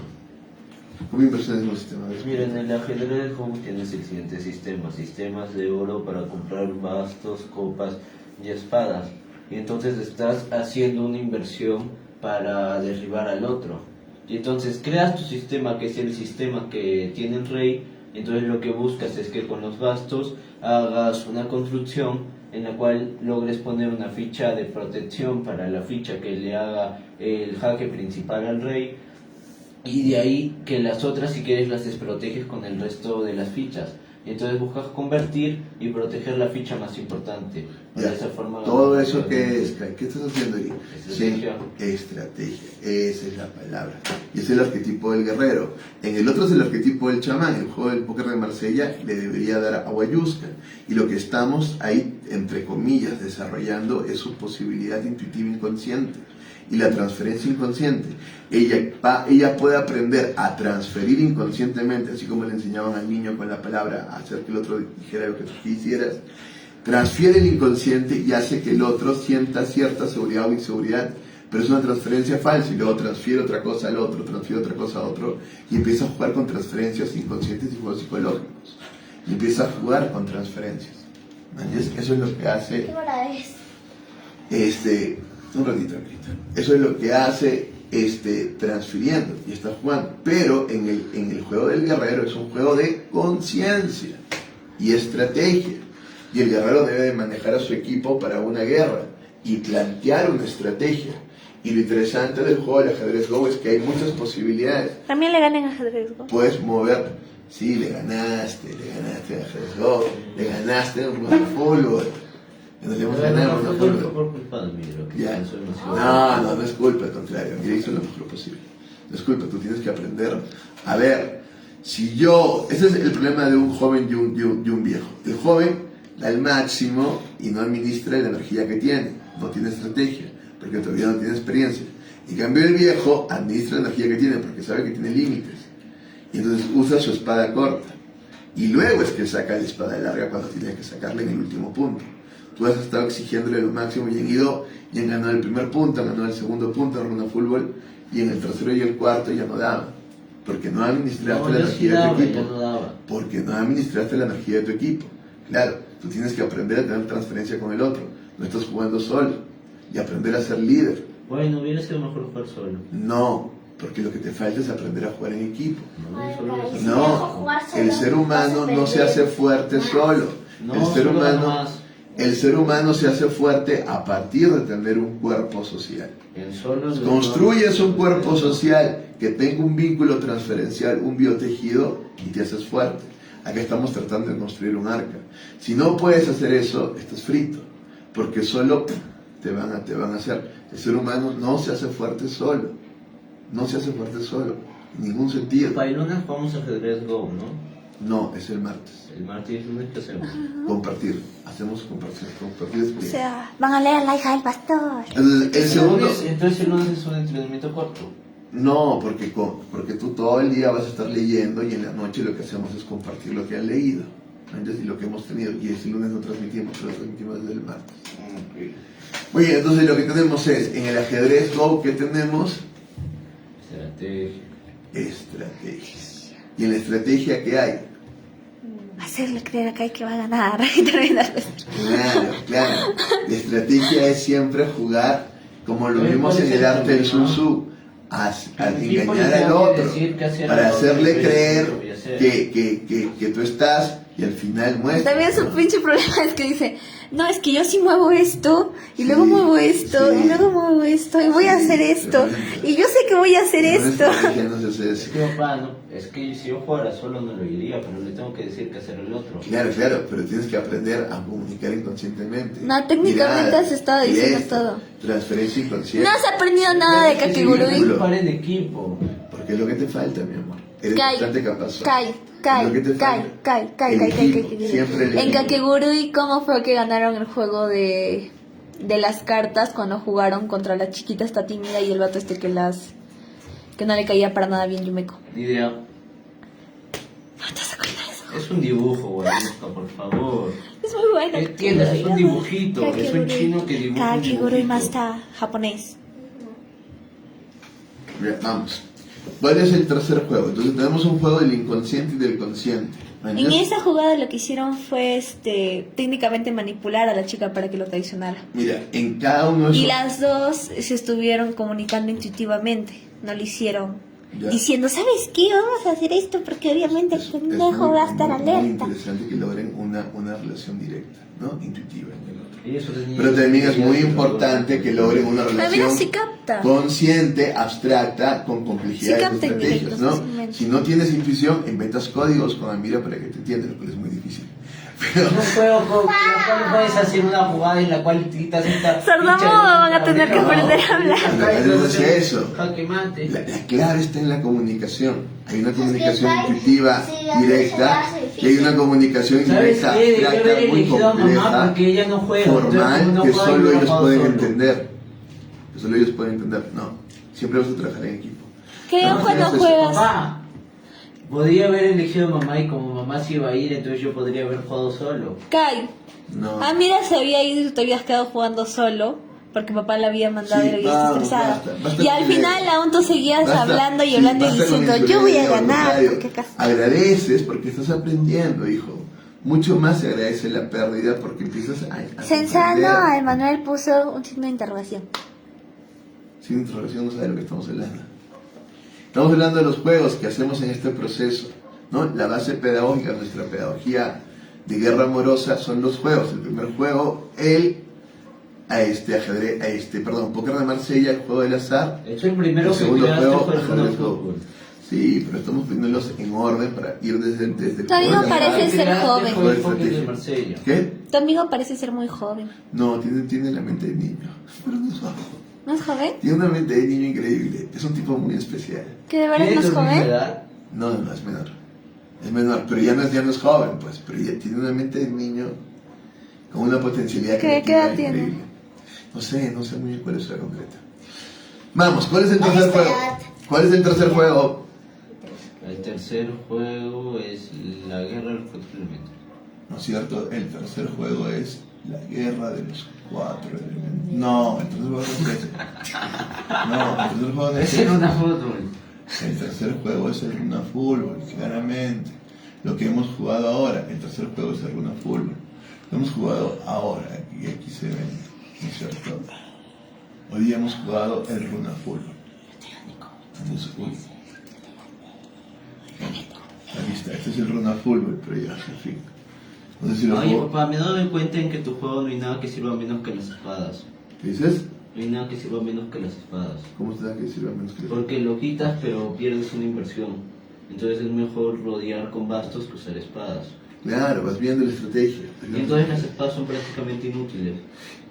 ¿Cómo inversiones en un sistema? Mira, en el ajedrez Go tienes el siguiente sistema: sistemas de oro para comprar bastos, copas y espadas. Y entonces estás haciendo una inversión para derribar al otro. Y entonces creas tu sistema, que es el sistema que tiene el rey. Y entonces lo que buscas es que con los bastos hagas una construcción en la cual logres poner una ficha de protección para la ficha que le haga el jaque principal al rey, y de ahí que las otras, si quieres, las desproteges con el resto de las fichas. y entonces buscas convertir y proteger la ficha más importante. De Ya. esa forma, Todo eso que es, ¿qué estás haciendo ahí? Estrategia. Sí, estrategia, esa es la palabra. Y es el arquetipo del guerrero. En el otro es el arquetipo del chamán. El juego del póker de Marsella le debería dar a Guayusca. Y lo que estamos ahí, entre comillas, desarrollando es su posibilidad intuitiva inconsciente y la transferencia inconsciente. Ella puede aprender a transferir inconscientemente, así como le enseñaban al niño con la palabra, a hacer que el otro dijera lo que tú quisieras. Transfiere el inconsciente y hace que el otro sienta cierta seguridad o inseguridad, pero es una transferencia falsa, y luego transfiere otra cosa al otro, transfiere otra cosa a otro, y empieza a jugar con transferencias inconscientes y juegos psicológicos. Y empieza a jugar con transferencias. ¿Entiendes? Eso es lo que hace... ¿Qué hora es? Un ratito, Angelita. Eso es lo que hace transfiriendo y está jugando. Pero en el juego del guerrero es un juego de conciencia y estrategia. Y el guerrero debe de manejar a su equipo para una guerra y plantear una estrategia. Y lo interesante del juego del ajedrez Go es que hay muchas posibilidades. También le ganan ajedrez Go. Puedes mover, sí, le ganaste en ajedrez Go, le ganaste en un juego de fútbol. Nos le hemos ganado en un juego de fútbol. por culpa de mí, lo que Ya. pienso demasiado. No es culpa, al contrario. Mira, hizo lo mejor posible. No es culpa, tú tienes que aprender. A ver, ese es el problema de un joven y un viejo. El joven da el máximo y no administra la energía que tiene, no tiene estrategia, porque todavía no tiene experiencia. En cambio el viejo administra la energía que tiene, porque sabe que tiene límites. Y entonces usa su espada corta. Y luego es que saca la espada larga cuando tiene que sacarla en el último punto. Tú has estado exigiéndole lo máximo y han ido y han ganado el primer punto, han ganado el segundo punto, han ganado fútbol, y en el tercero y el cuarto ya no daban. Porque no administraste la energía de tu equipo. Porque no administraste la energía de tu equipo. Claro, tú tienes que aprender a tener transferencia con el otro. No estás jugando solo. Y aprender a ser líder. Bueno, hubiera sido mejor jugar solo. No, porque lo que te falta es aprender a jugar en equipo. Ay, Solo guys. eso. Si dejo No, jugar solo, el ser humano no se hace fuerte solo. No, El ser solo humano, más. el ser humano se hace fuerte a partir de tener un cuerpo social. En solo Construyes un cuerpo social que tenga un vínculo transferencial, un biotejido, y te haces fuerte. Acá estamos tratando de construir un arca. Si no puedes hacer eso, estás frito, porque solo te van a hacer. El ser humano no se hace fuerte solo, no se hace fuerte solo, en ningún sentido. Para el lunes jugamos ajedrez Go, ¿no? No, es el martes. El martes y el lunes, ¿qué hacemos? Compartir, hacemos compartir O experiencia. sea, van a leer la hija del pastor. Entonces, el segundo... Entonces el lunes es un entrenamiento corto. No, porque tú todo el día vas a estar leyendo y en la noche lo que hacemos es compartir lo que han leído, ¿entiendes? Y lo que hemos tenido. Y este lunes no transmitimos, pero lo transmitimos desde el martes. Muy bien, entonces lo que tenemos es, en el ajedrez Go, ¿qué tenemos? Estrategia. Estrategias. Y en la estrategia, ¿qué hay? Hacerle creer acá que va a ganar y terminar. Claro. La estrategia es siempre jugar, como lo vimos en el arte del Sun Tzu, a engañar al otro, para hacerle creer que tú estás, y al final muestra. También su pinche problema es que dice, no, es que yo sí muevo esto, y luego Sí, muevo esto, sí. y luego muevo esto, y voy a hacer esto, y yo sé que voy a hacer esto. No se hace eso. Es que, papá, no, es que si yo jugara solo no lo diría, pero le tengo que decir qué hacer el otro. Claro, pero tienes que aprender a comunicar inconscientemente. No, técnicamente Mirada, has estado diciendo esto, todo. Transferencia inconsciente. No has aprendido nada de Kakegurui. vínculo. Para el equipo. Porque es lo que te falta, mi amor. Eres Kai, bastante capaz. Kai. Lo que te falta. El equipo, siempre el En equipo. Kakegurui, ¿cómo fue que ganaron el juego de las cartas cuando jugaron contra la chiquita esta tímida y el vato que no le caía para nada bien Yumeko? Ni idea. No te vas a acordar de eso. Es un dibujo, Guayusca, por favor. Es muy bueno. Entiendes, es un dibujito, es un Kakegurui. chino que dibuja un Kakegurui dibujito. Master japonés. Bien, vamos. ¿Cuál es el tercer juego? Entonces tenemos un juego del inconsciente y del consciente. En ¿Entiendes? esa jugada lo que hicieron fue técnicamente manipular a la chica para que lo traicionara. Mira, en cada uno de Y esos... las dos se estuvieron comunicando intuitivamente, no lo hicieron Ya. diciendo, ¿sabes qué? Vamos a hacer esto porque obviamente el pendejo va a estar muy alerta. interesante que logren una relación directa, ¿no? Intuitiva en el otro. Y eso tenía- Pero también es muy importante que logren una Mira, relación sí capta. consciente, abstracta, con complejidades Sí capta estrategias, indirectos, ¿no? fácilmente. Si no tienes intuición, inventas códigos con Amira para que te entiendan, lo cual es muy difícil. Pero, En un juego en el cual puedes hacer una jugada en la cual quitas esta. Sordomudo van a tener que aprender a hablar. No es eso. Jaque mate. La clave está en la comunicación. Hay una comunicación Pai, intuitiva sí, a veces directa se hace y hay una comunicación ¿Sabes indirecta, qué? Debió haber abstracta, muy elegido a mamá compleja, porque ella no juega. Entonces, formal, como no que juega, solo yo ellos juego pueden solo. entender. Que solo ellos pueden entender. No, siempre vas a trabajar en equipo. Creo No, cuando es eso. juegas. Papá, podría haber elegido a mamá y como mamá se iba a ir, entonces yo podría haber jugado solo. Kai. No. Ah, mira, se había ido y tú te habías quedado jugando solo. Porque papá la había mandado Sí, y lo habías vamos, estresada. basta Y al con final aún tú seguías Basta, hablando y sí, hablando y basta con diciendo, el yo voy a insulto, ganar. contrario. Porque acaso... Agradeces porque estás aprendiendo, hijo. Mucho más se agradece la pérdida porque empiezas a Sensano, comprender. Emanuel puso un signo de interrogación. Sin introducción no sabe lo que estamos hablando. Estamos hablando de los juegos que hacemos en este proceso, ¿no? La base pedagógica, nuestra pedagogía de guerra amorosa son los juegos. El primer juego, póker de Marsella, el juego del azar. De hecho, el primero El que segundo creaste juego, fue el ajedrez fútbol. Go. Sí, pero estamos poniéndolos en orden para ir desde el Tu amigo juego de parece azar. ser Creaste joven. fue el Juego de póker de estrategia. Marsella. ¿Qué? Tu amigo parece ser muy joven. No, tiene la mente de niño. Pero no es bajo. ¿No es joven? Tiene una mente de niño increíble. Es un tipo muy especial. ¿Que de verdad no es ¿Tiene tu misma joven? edad? No, es menor. Es menor, pero ya no es joven, pues. Pero ya tiene una mente de niño con una potencialidad ¿Qué creativa edad tiene? increíble. No sé muy bien cuál es la concreta. Vamos, ¿cuál es el tercer juego? ¿Cuál es el tercer juego? El tercer juego es la guerra de los cuatro elementos. ¿No es cierto? El tercer juego es la guerra de los cuatro elementos. No, el tercer juego no es ese. No, el tercer juego no es Es en ese. una fútbol. El tercer juego es el Runa Fútbol, claramente. Lo que hemos jugado ahora, el tercer juego es el Runa Fútbol. Lo hemos jugado ahora, aquí se ven, ¿no es cierto? Hoy día hemos jugado el Runa Fútbol. Aquí está, este es el Runa Fútbol, pero ya, en fin. No sé si lo Oye, juego. papá, me he dado cuenta en que tu juego no hay nada que sirva menos que las espadas. ¿Qué dices? No hay nada que sirva menos que las espadas. ¿Cómo te da que sirva menos que Porque lo quitas, pero pierdes una inversión. Entonces es mejor rodear con bastos que usar espadas. Claro, vas viendo la estrategia. Y entonces las espadas son prácticamente inútiles.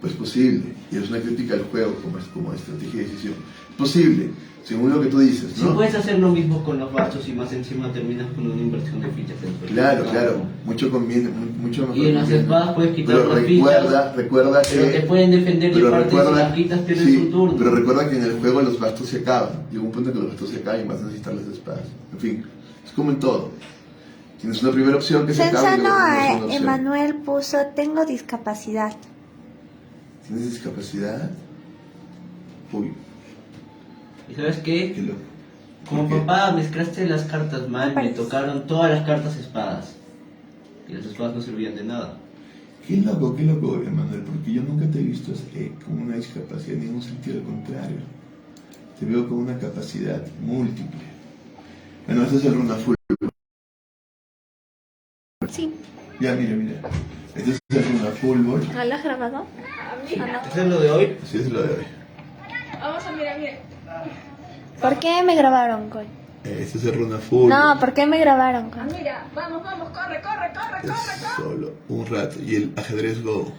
Pues posible, y es una crítica al juego como estrategia de decisión. Posible, según lo que tú dices, Si ¿no? puedes hacer lo mismo con los bastos y más encima terminas con una inversión de fichas dentro del Claro, campo. claro, mucho conviene, mucho mejor. Y en las conviene. espadas puedes quitar Pero las recuerda que... pero te pueden defender y pero aparte si recuerda- las quitas pierdes sí, un turno. pero recuerda que en el juego los bastos se acaban. Llega un punto en que los bastos se acaban y vas a necesitar las espadas. En fin, es como en todo. Tienes una primera opción que se acaba y Sensano, luego tienes una segunda opción. Emanuel puso, tengo discapacidad. ¿Tienes discapacidad? Uy, ¿Y sabes qué? qué loco. Como ¿Por qué? papá mezclaste las cartas mal, me parece. tocaron todas las cartas espadas. Y las espadas no servían de nada. Qué loco, Emanuel, porque yo nunca te he visto con una discapacidad en ningún sentido, al contrario. Te veo con una capacidad múltiple. Bueno, este es el Runa Full. Sí. Ya, mira. Este es el Runa Fútbol. ¿No lo has grabado? ¿Eso es lo de hoy? Así es lo de hoy. ¿Por qué me grabaron, Coy? Este es el Runa Fútbol. No, ¿por qué me grabaron, Coy? Es solo un rato. Y el ajedrez Go.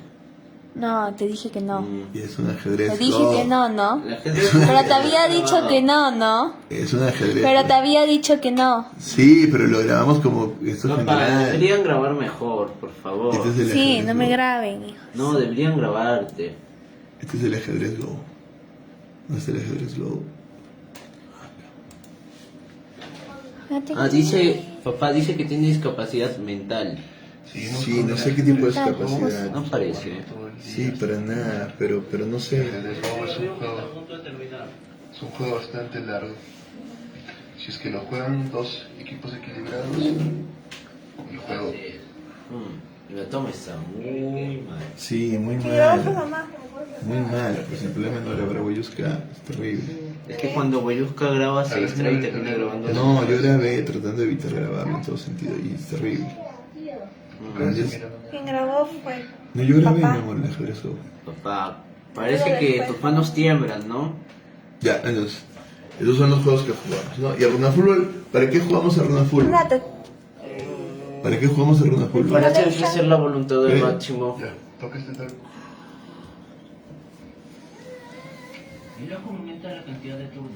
No, te dije que no. Y es un ajedrez Te dije Go. que no, ¿no? La gente Pero te había dicho que no, ¿no? Es un ajedrez. Pero te había dicho que no. Sí, pero lo grabamos como esto Papá, general. deberían grabar mejor, por favor. Este es el Sí, ajedrez no me Go. graben, hijo. No, deberían grabarte. Este es el ajedrez Go. ¿No es el ajedrez Go? Papá dice que tiene discapacidad mental. Sí, no sé qué tipo de discapacidad. No parece. Sí, para nada, pero no sé. Es un juego bastante largo. Si es que lo juegan dos equipos equilibrados, el juego Y la toma está muy mal. Sí, muy mal. Muy mal, pues el problema no era Braguayusca, es terrible. Es que cuando Boyuska graba se distrae y termina grabando. No, yo grabé tratando de evitar grabarlo en todo sentido y es terrible. Entonces, Quien grabó fue. no, yo grabé, mi Papá. amor, la eso. Papá, parece que tus manos tiemblan, ¿no? Ya, entonces, esos son los juegos que jugamos, ¿no? Y a Runa Fútbol, ¿para qué jugamos a Runa Fútbol? Rato. ¿Para qué jugamos a Runa Fútbol? Para hacer crecer la voluntad del ¿Eh? máximo. Ya, toca este tal. Y luego aumenta la cantidad de turnos.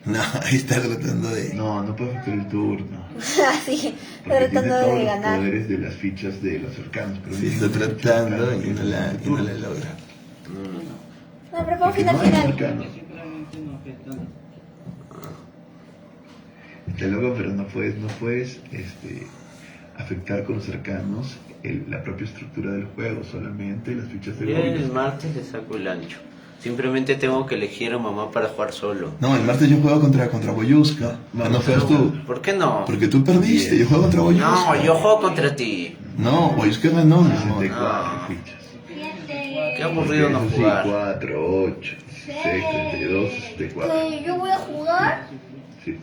No, ahí está tratando de... No, no puedes hacer el turno. Así, Porque tiene tratando todos de los ganar. poderes de las fichas de los cercanos. Pero Sí, está tratando y no la logra. No, pero como Porque no hay final. cercanos. Está loco, pero no puedes afectar con los cercanos la propia estructura del juego, solamente las fichas del Yo el juego. martes le saco el ancho. Simplemente tengo que elegir a mamá para jugar solo. No, el martes yo juego contra Boyuska. No juegas tú. ¿Por qué no? Porque tú perdiste, yo juego contra Boyuska. No, yo juego contra ti. No, Boyuska ganó, mi amor. 64 fichas. Qué aburrido no jugar. 64, 8, 16, 32, 64. ¿Yo voy a jugar? Sí.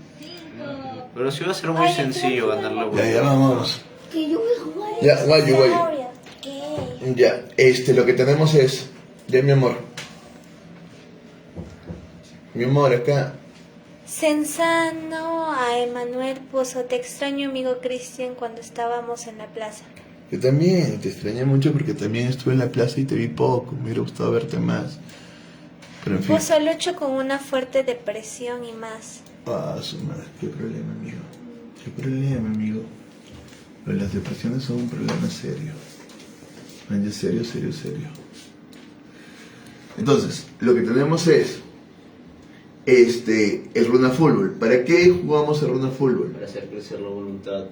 Pero sí va a ser muy sencillo ganar la Ya, vuelta. vamos. Que yo voy a jugar. Ya, guayo. ¿Qué? Ya, lo que tenemos es... Ya, mi amor. Mi amor, acá. Sensano a Emanuel puso, te extraño amigo Cristian cuando estábamos en la plaza. Yo también, te extrañé mucho porque también estuve en la plaza y te vi poco. Me hubiera gustado verte más. Pero en fin. Puso lucho con una fuerte depresión y más. Ah, su madre, qué problema, amigo. Qué problema, amigo. Pero las depresiones son un problema serio. Man, serio. Entonces, lo que tenemos es el Runa Fútbol. ¿Para qué jugamos el Runa Fútbol? Para hacer crecer la voluntad.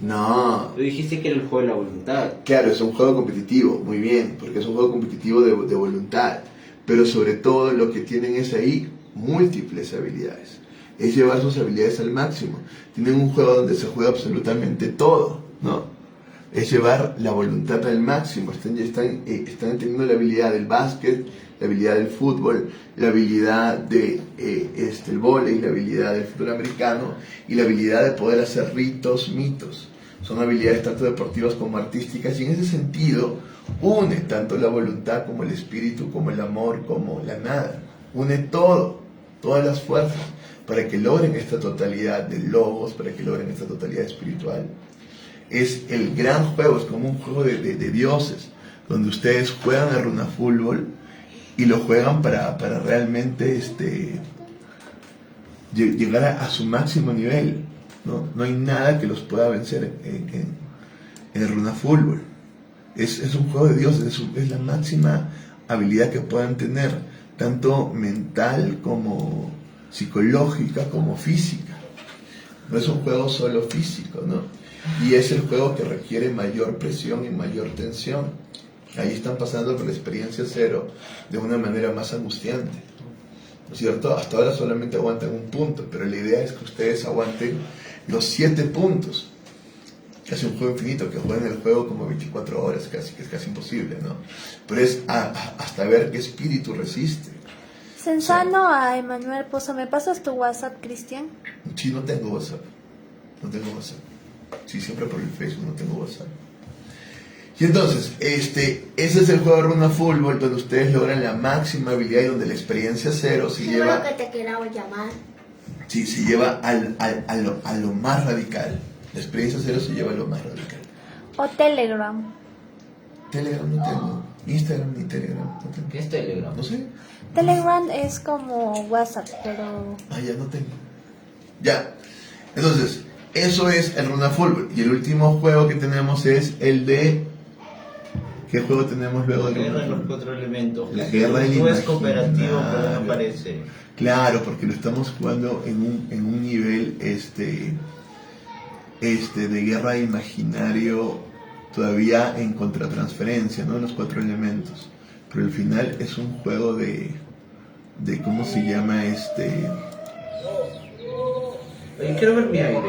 No, Tú dijiste que era el juego de la voluntad. claro, es un juego competitivo, muy bien, porque es un juego competitivo de voluntad. Pero sobre todo lo que tienen es ahí múltiples habilidades. Es llevar sus habilidades al máximo. Tienen un juego donde se juega absolutamente todo, ¿no? Es llevar la voluntad al máximo. Están teniendo la habilidad del básquet, la habilidad del fútbol, la habilidad de el vóley, la habilidad del fútbol americano y la habilidad de poder hacer ritos, mitos. Son habilidades tanto deportivas como artísticas y en ese sentido une tanto la voluntad como el espíritu, como el amor, como la nada. Une todo, todas las fuerzas para que logren esta totalidad de logos, para que logren esta totalidad espiritual. Es el gran juego, es como un juego de dioses, donde ustedes juegan a Runa Fútbol y lo juegan para realmente llegar a su máximo nivel. No hay nada que los pueda vencer en el Runa Fútbol. Es un juego de dioses, es la máxima habilidad que puedan tener, tanto mental como psicológica como física. No es un juego solo físico, ¿no? Y es el juego que requiere mayor presión y mayor tensión. Ahí están pasando por la experiencia cero de una manera más angustiante, ¿no es cierto? Hasta ahora solamente aguantan un punto, pero la idea es que ustedes aguanten los 7 puntos. Casi un juego infinito, que jueguen el juego como 24 horas, casi, que es casi imposible, ¿no? Pero es hasta ver qué espíritu resiste. Sensano a Emanuel puso, ¿me pasas tu WhatsApp, Cristian? Sí, no tengo WhatsApp. Sí, siempre por el Facebook no tengo WhatsApp. Y entonces, ese es el juego de Runa Fútbol, donde ustedes logran la máxima habilidad y donde la experiencia cero se lleva... Seguro que te quiero llamar. Sí, se lleva a lo más radical. La experiencia cero se lleva a lo más radical. O Telegram. Telegram no tengo. Instagram ni Telegram no tengo. ¿Qué es Telegram? No sé. Telegram es como WhatsApp, pero... Ya no tengo. Ya. Entonces, eso es el Runa Fútbol. Y el último juego que tenemos es el de... ¿Qué juego tenemos luego La del guerra Runa de los Fútbol? 4 elementos. La guerra del Tú es cooperativo, pero imaginario. no aparece. Claro, porque lo estamos jugando en un nivel de guerra imaginario todavía en contratransferencia, ¿no? Los 4 elementos. Pero al final es un juego de ¿cómo se llama? Oye, quiero ver mi aire.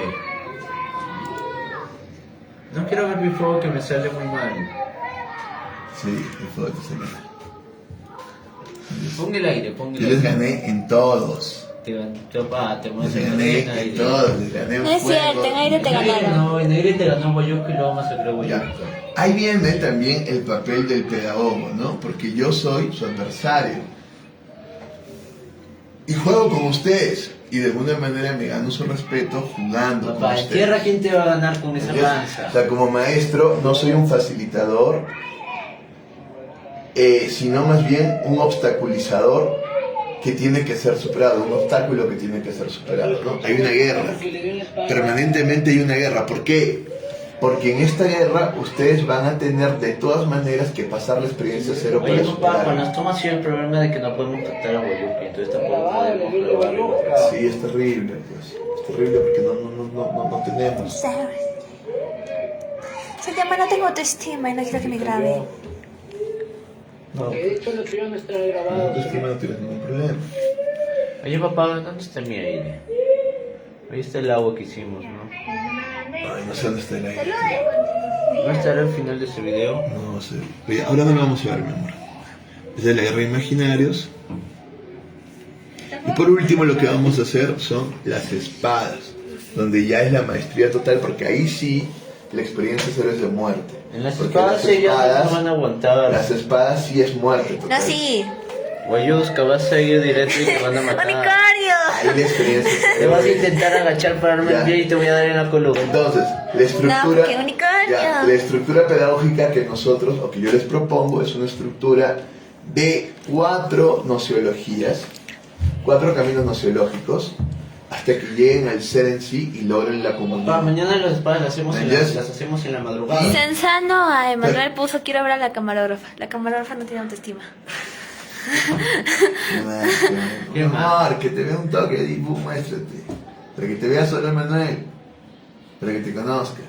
No quiero ver mi fuego que me sale muy mal. Sí, el juego de sale. Pon el aire, pon el Yo aire. les gané en todos. Te gané, papá, te Les gané gané en en aire. todo, les gané en No es fuego. cierto, en aire te En aire ganaron. no, en aire te ganó Guayuca y lo vamos a masacrar Ya. Guayuca. Ahí viene también el papel del pedagogo, ¿no? Porque yo soy su adversario. Y juego con ustedes. Y de alguna manera me gano su respeto jugando con Papá, en ustedes. tierra, ¿quién te va a ganar con esa ¿Entiendes? panza? O sea, como maestro no soy un facilitador, sino más bien un obstaculizador que tiene que ser superado, un obstáculo que tiene que ser superado, ¿no? Hay una guerra, permanentemente hay una guerra. ¿Por qué? Porque en esta guerra ustedes van a tener de todas maneras que pasar la experiencia cero Oye, para papá, con superar. las tomas siempre el problema de que no podemos captar a Guayuca, entonces tampoco podemos grabarlo. Sí, es terrible, pues. Es terrible porque no tenemos. Se llama No tengo autoestima y no quiero que me grabe. No, He dicho lo que yo no está no grabado. te estima, no tienes ningún problema. Oye, papá, ¿dónde está mi aire? Ahí está el agua que hicimos, ¿no? Ay, no sé dónde está el aire. ¿No estará al final de este video? No sé. Oye, ahora no lo vamos a ver, mi amor. Es de la guerra de imaginarios. Y por último lo que vamos a hacer son las espadas, donde ya es la maestría total, porque ahí sí la experiencia cero es de muerte. En las Porque espadas ellas no van a aguantar. las espadas sí es muerte No, total. sí. Guayusca, vas a ir directo y te van a matar. ¡Unicornio! Ahí la experiencia Te vas a intentar agachar para darme Ya. el pie y te voy a dar en la columna. Entonces, la estructura, No, porque unicornio. la estructura pedagógica que nosotros, o que yo les propongo, es una estructura de 4 nociologías, 4 caminos nociológicos, hasta que lleguen al ser en sí y logren la Papá, comunión. mañana las espadas las hacemos, Yes. las hacemos en la madrugada. Sensano a Emanuel puso quiero ver a la camarógrafa. La camarógrafa no tiene autoestima. Mi amor, que te vea un toque, di, muéstrate. Para que te vea solo Emanuel, para que te conozca.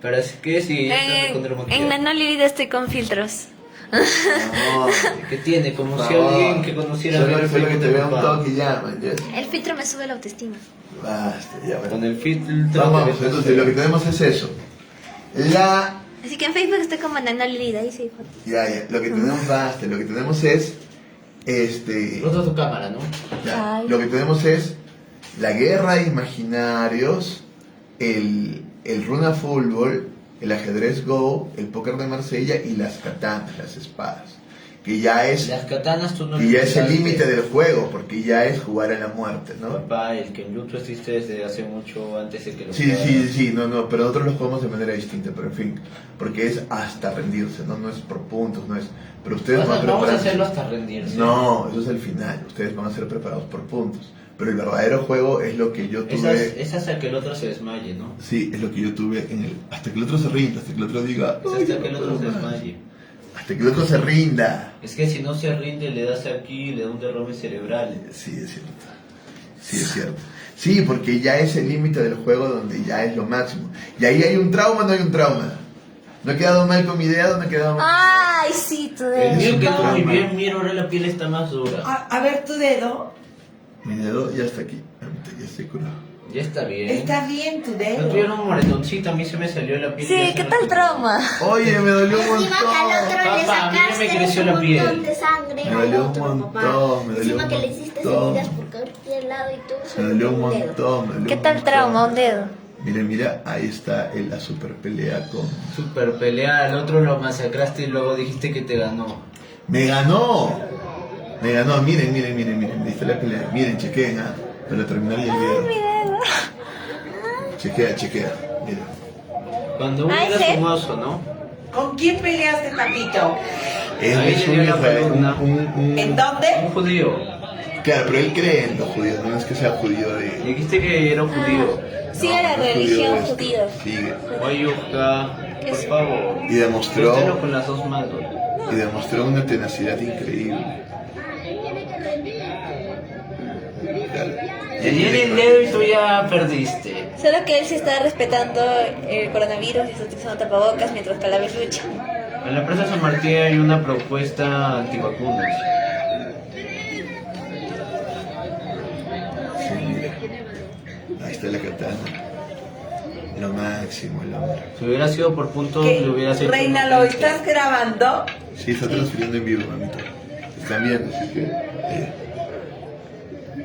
Pero es que si En Menor Lirida estoy con filtros. Amor, ¿Qué tiene? Como por si favor. alguien que conociera Solo ver el que te Facebook de vea un papá. toque y ya, man, ya. El filtro me sube la autoestima. Basta, ya, bueno. Con el filtro. Vamos, te ves entonces lo que tenemos es eso. Así que en Facebook estoy como Menor Lirida y sí. Ya, lo que tenemos, basta, lo que tenemos es, Rota tu cámara, ¿no? ya, Ay. lo que tenemos es la guerra de imaginarios, el runa fútbol, el ajedrez go, el póker de Marsella y las katanas, las espadas. Que ya es, Las katanas tú no que ya es el utilizaste. límite del juego, porque ya es jugar a la muerte, ¿no? Papá, el que en Bluetooth existe desde hace mucho antes de que lo Sí, jugaran. sí, no, pero nosotros los jugamos de manera distinta, pero en fin, porque es hasta rendirse, no es por puntos, no es, pero ustedes van a Vamos a prepararse. hacerlo hasta rendirse. No, eso es el final, ustedes van a ser preparados por puntos, pero el verdadero juego es lo que yo tuve, Es hasta que el otro se desmaye, ¿no? sí, es lo que yo tuve hasta que el otro se rinda, hasta que el otro diga, Es "Ay, hasta yo que el no otro se puedo más". desmaye. Hasta que el otro se rinda. Es que si no se rinde, le das aquí, le da un derrame cerebral. Sí, es cierto. Sí, es cierto. Sí, porque ya es el límite del juego donde ya es lo máximo. Y ahí hay un trauma, no hay un trauma. ¿No he quedado mal con mi idea o no he quedado mal? Ay, sí, tú El mío un quedó muy trauma. bien, mira, ahora la piel está más dura. A ver tu dedo. Mi dedo ya está aquí. Ahorita ya estoy curado. Ya está bien. Está bien tu No dedo. tuvieron un moretoncito, a mí se me salió la piel. Sí, ya se ¿qué me tal quedó. trauma? Oye, me dolió un Encima que al montón. otro le Papá, a mí ya me sacaste creció un la piel. montón de sangre Me al dolió un otro, montón, papá. me dolió Encima un que le hiciste montón. heridas por cualquier lado y tú Me solo dolió un con un dedo. montón. me dolió ¿Qué un tal montón. trauma? Un dedo. Mira, ahí está la super pelea con... Super pelea, al otro lo masacraste y luego dijiste que te ganó. ¡Me ganó! Me ganó, miren. Ahí está la pelea. Miren, chequeen, para terminar el video. Chequea, mira. Cuando uno Ay, era sí. un oso, ¿no? ¿Con quién peleaste, papito? Es Ahí le dio la columna. ¿En dónde? Un judío. Claro, pero él cree en los judíos, no es que sea judío de... Dijiste que era un judío. Sigue la no es religión judío de judía. Sigue. Guayuca, por favor. Y demostró, Sosténlo con las dos manos. una tenacidad increíble. Claro. Tenía el dedo y tú ya perdiste. Solo que él sí está respetando el coronavirus y está utilizando tapabocas mientras Calaves lucha. En la Plaza San Martín hay una propuesta antivacunas. Sí, mira. Ahí está la katana. Lo máximo, el hombre. Si hubiera sido por puntos, ¿Qué? le hubieras hecho. Reina, una ¿lo frente. estás grabando? Sí, está transfiriendo en vivo, mamito. Están viendo, así que...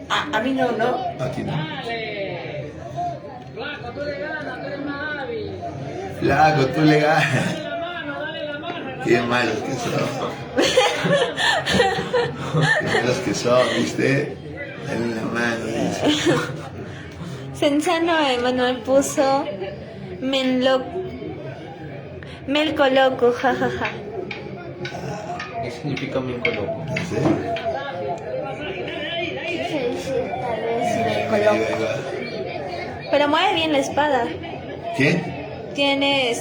A mí no, ¿no? Aquí no. Flaco, tú le ganas. Qué malos que son. Qué malos que son, ¿viste? Dale la mano, dice. Sensano Emanuel puso Melco loco, jajaja. ¿Qué significa mi coloco? ¿En serio? Quise decir tal vez me Ahí coloco. va. Pero mueve bien la espada. ¿Quién? Tiene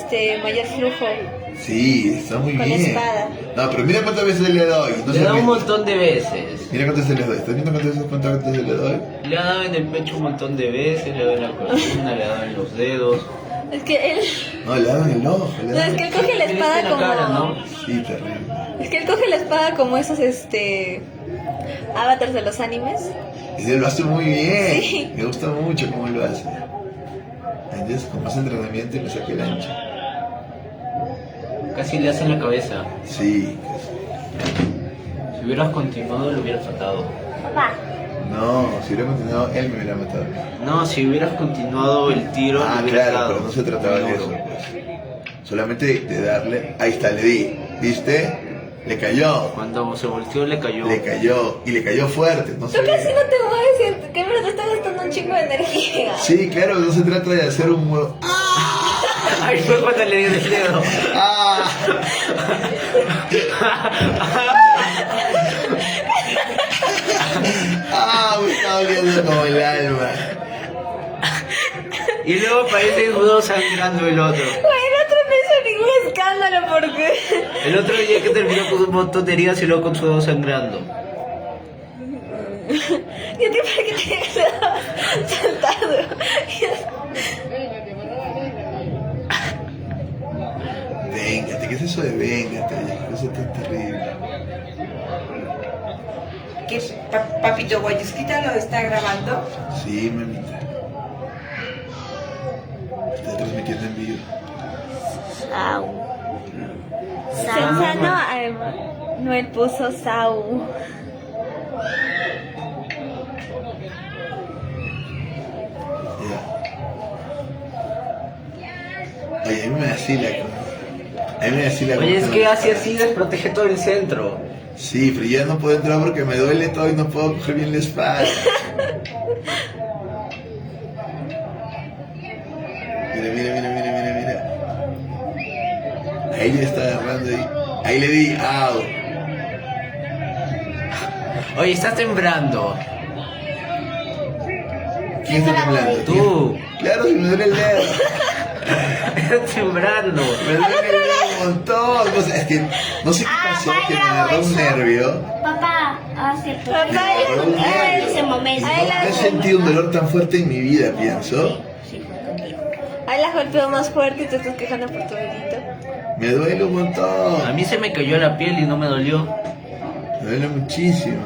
mayor flujo. Sí, está muy Con bien. espada. No, pero mira cuántas veces le doy. No Le se da un ríe. montón de veces. Mira cuántas veces le doy. ¿Estás viendo cuántas veces le doy? Le ha dado en el pecho un montón de veces, le ha dado en la columna, le ha dado en los dedos. Es que él. No, le dan en el ojo. Le No, dan es que él coge la Le espada diste en la como. cara, ¿no? Sí, terrible. Es que él coge la espada como esos avatars de los animes. Y él lo hace muy bien. Sí. Me gusta mucho cómo lo hace. ¿Entiendes? Con más entrenamiento y le saqué el ancho. Casi le hace en la cabeza. Sí. Si hubieras continuado, lo hubieras matado. Papá, No, si hubiera continuado, él me hubiera matado. No, si hubieras continuado el tiro, Ah, le hubieras claro, dado. pero no se trataba de eso, pues. Solamente de darle. Ahí está, le di. ¿Viste? Le cayó. Cuando se volteó, le cayó. Le cayó. Y le cayó fuerte. No Tú sé. casi no te mueves, que verdad te estás gastando un chingo de energía. Sí, claro, no se trata de hacer un huevo. Ahí fue cuando le dio el dedo. ¡Ah! ¡Ah! Me está doliendo como el alma. Y luego parece judo sangrando el otro. Güey, el otro no hizo ningún escándalo porque. El otro día que terminó con un montón de heridas y luego con su dedo sangrando. Yo te para que te quedado saltado. Véngate, ¿qué es eso de véngate? Qué cosa tan terrible. ¿Qué, papito Guayusquita lo está grabando? Sí, mamita. Está transmitiendo en vivo. Sau. Sensano Emanuel puso Sau. Ya. Oye, a mí me vacila. A mí me vacila. Oye, es cómo que se- hace así, desprotege todo el centro. Sí, pero ya no puedo entrar porque me duele todo y no puedo coger bien la espada. Mira, mira, mira, mira, mira, mira. Ahí le está agarrando ahí. Ahí le di, ¡au! Oye, estás temblando. ¿Quién está temblando? Tú. Claro, si me duele el dedo. Estás temblando. Me duele el dedo un montón. No sé, es que no sé qué pasó, que me agarró un nervio. Papá, cierto. Me agarró un En ese nervio. momento. No he sentido un dolor tan fuerte en mi vida, pienso. Sí, fue contigo. Ahí la golpeó más fuerte y te estás quejando por tu dedito. Me duele un A montón. mí se me cayó la piel y no me dolió. Me duele muchísimo.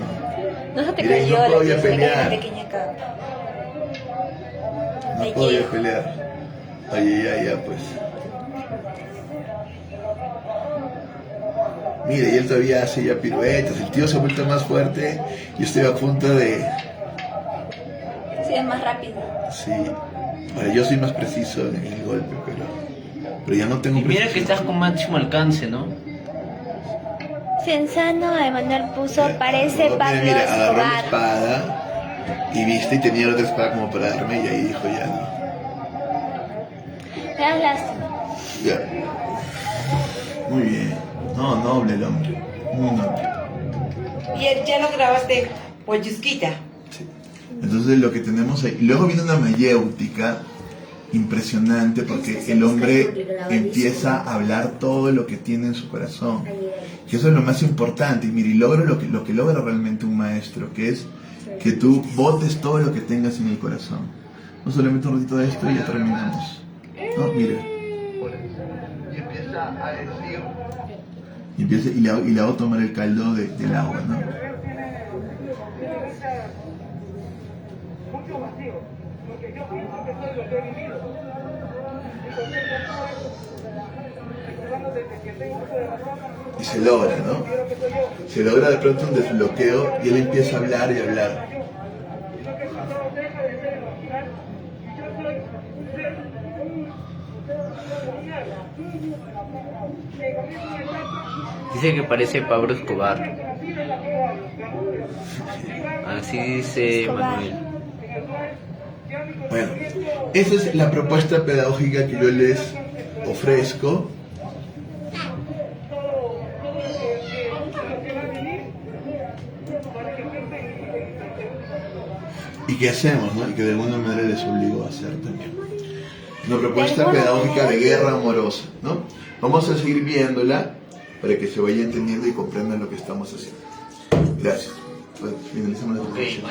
No se te Mira, y cayó, no puedo la ya piel se le cayó pelear. una pequeña capa. No puedo ya pelear. Oye, ya, pues. Mira, y él todavía hace ya piruetas. El tío se ha vuelto más fuerte. Yo estoy a punto de... Sí, es más rápido. Sí. Ahora, yo soy más preciso en el golpe, pero ya no tengo Y mira que precisión. estás con máximo alcance, ¿no? Sensano Emanuel puso parece Mira, Pablo mira, agarró la Escobar. espada y viste, y tenía la otra espada como para darme y ahí dijo ya no. Me das lástima. Ya. Muy bien. No, noble el hombre. Muy noble. Y ya lo grabaste, Guayusquita. Sí. Entonces lo que tenemos ahí. Luego viene una mayéutica impresionante porque el hombre empieza a hablar todo lo que tiene en su corazón. Que eso es lo más importante. Y mira, y logra lo que logra realmente un maestro, que es que tú botes todo lo que tengas en el corazón. No solamente un ratito de esto y ya terminamos. No, mira. Y empieza a decir, Y le hago tomar el caldo del agua, ¿no? Y se logra, ¿no? Se logra de pronto un desbloqueo y él empieza a hablar y hablar. Dice que parece Pablo Escobar. Así dice Manuel. Bueno, esa es la propuesta pedagógica que yo les ofrezco. Y que hacemos, ¿no? Y que de alguna manera les obligo a hacer también. Una propuesta pedagógica de guerra amorosa, ¿no? Vamos a seguir viéndola para que se vaya entendiendo y comprendan lo que estamos haciendo. Gracias. Finalizamos la presentación.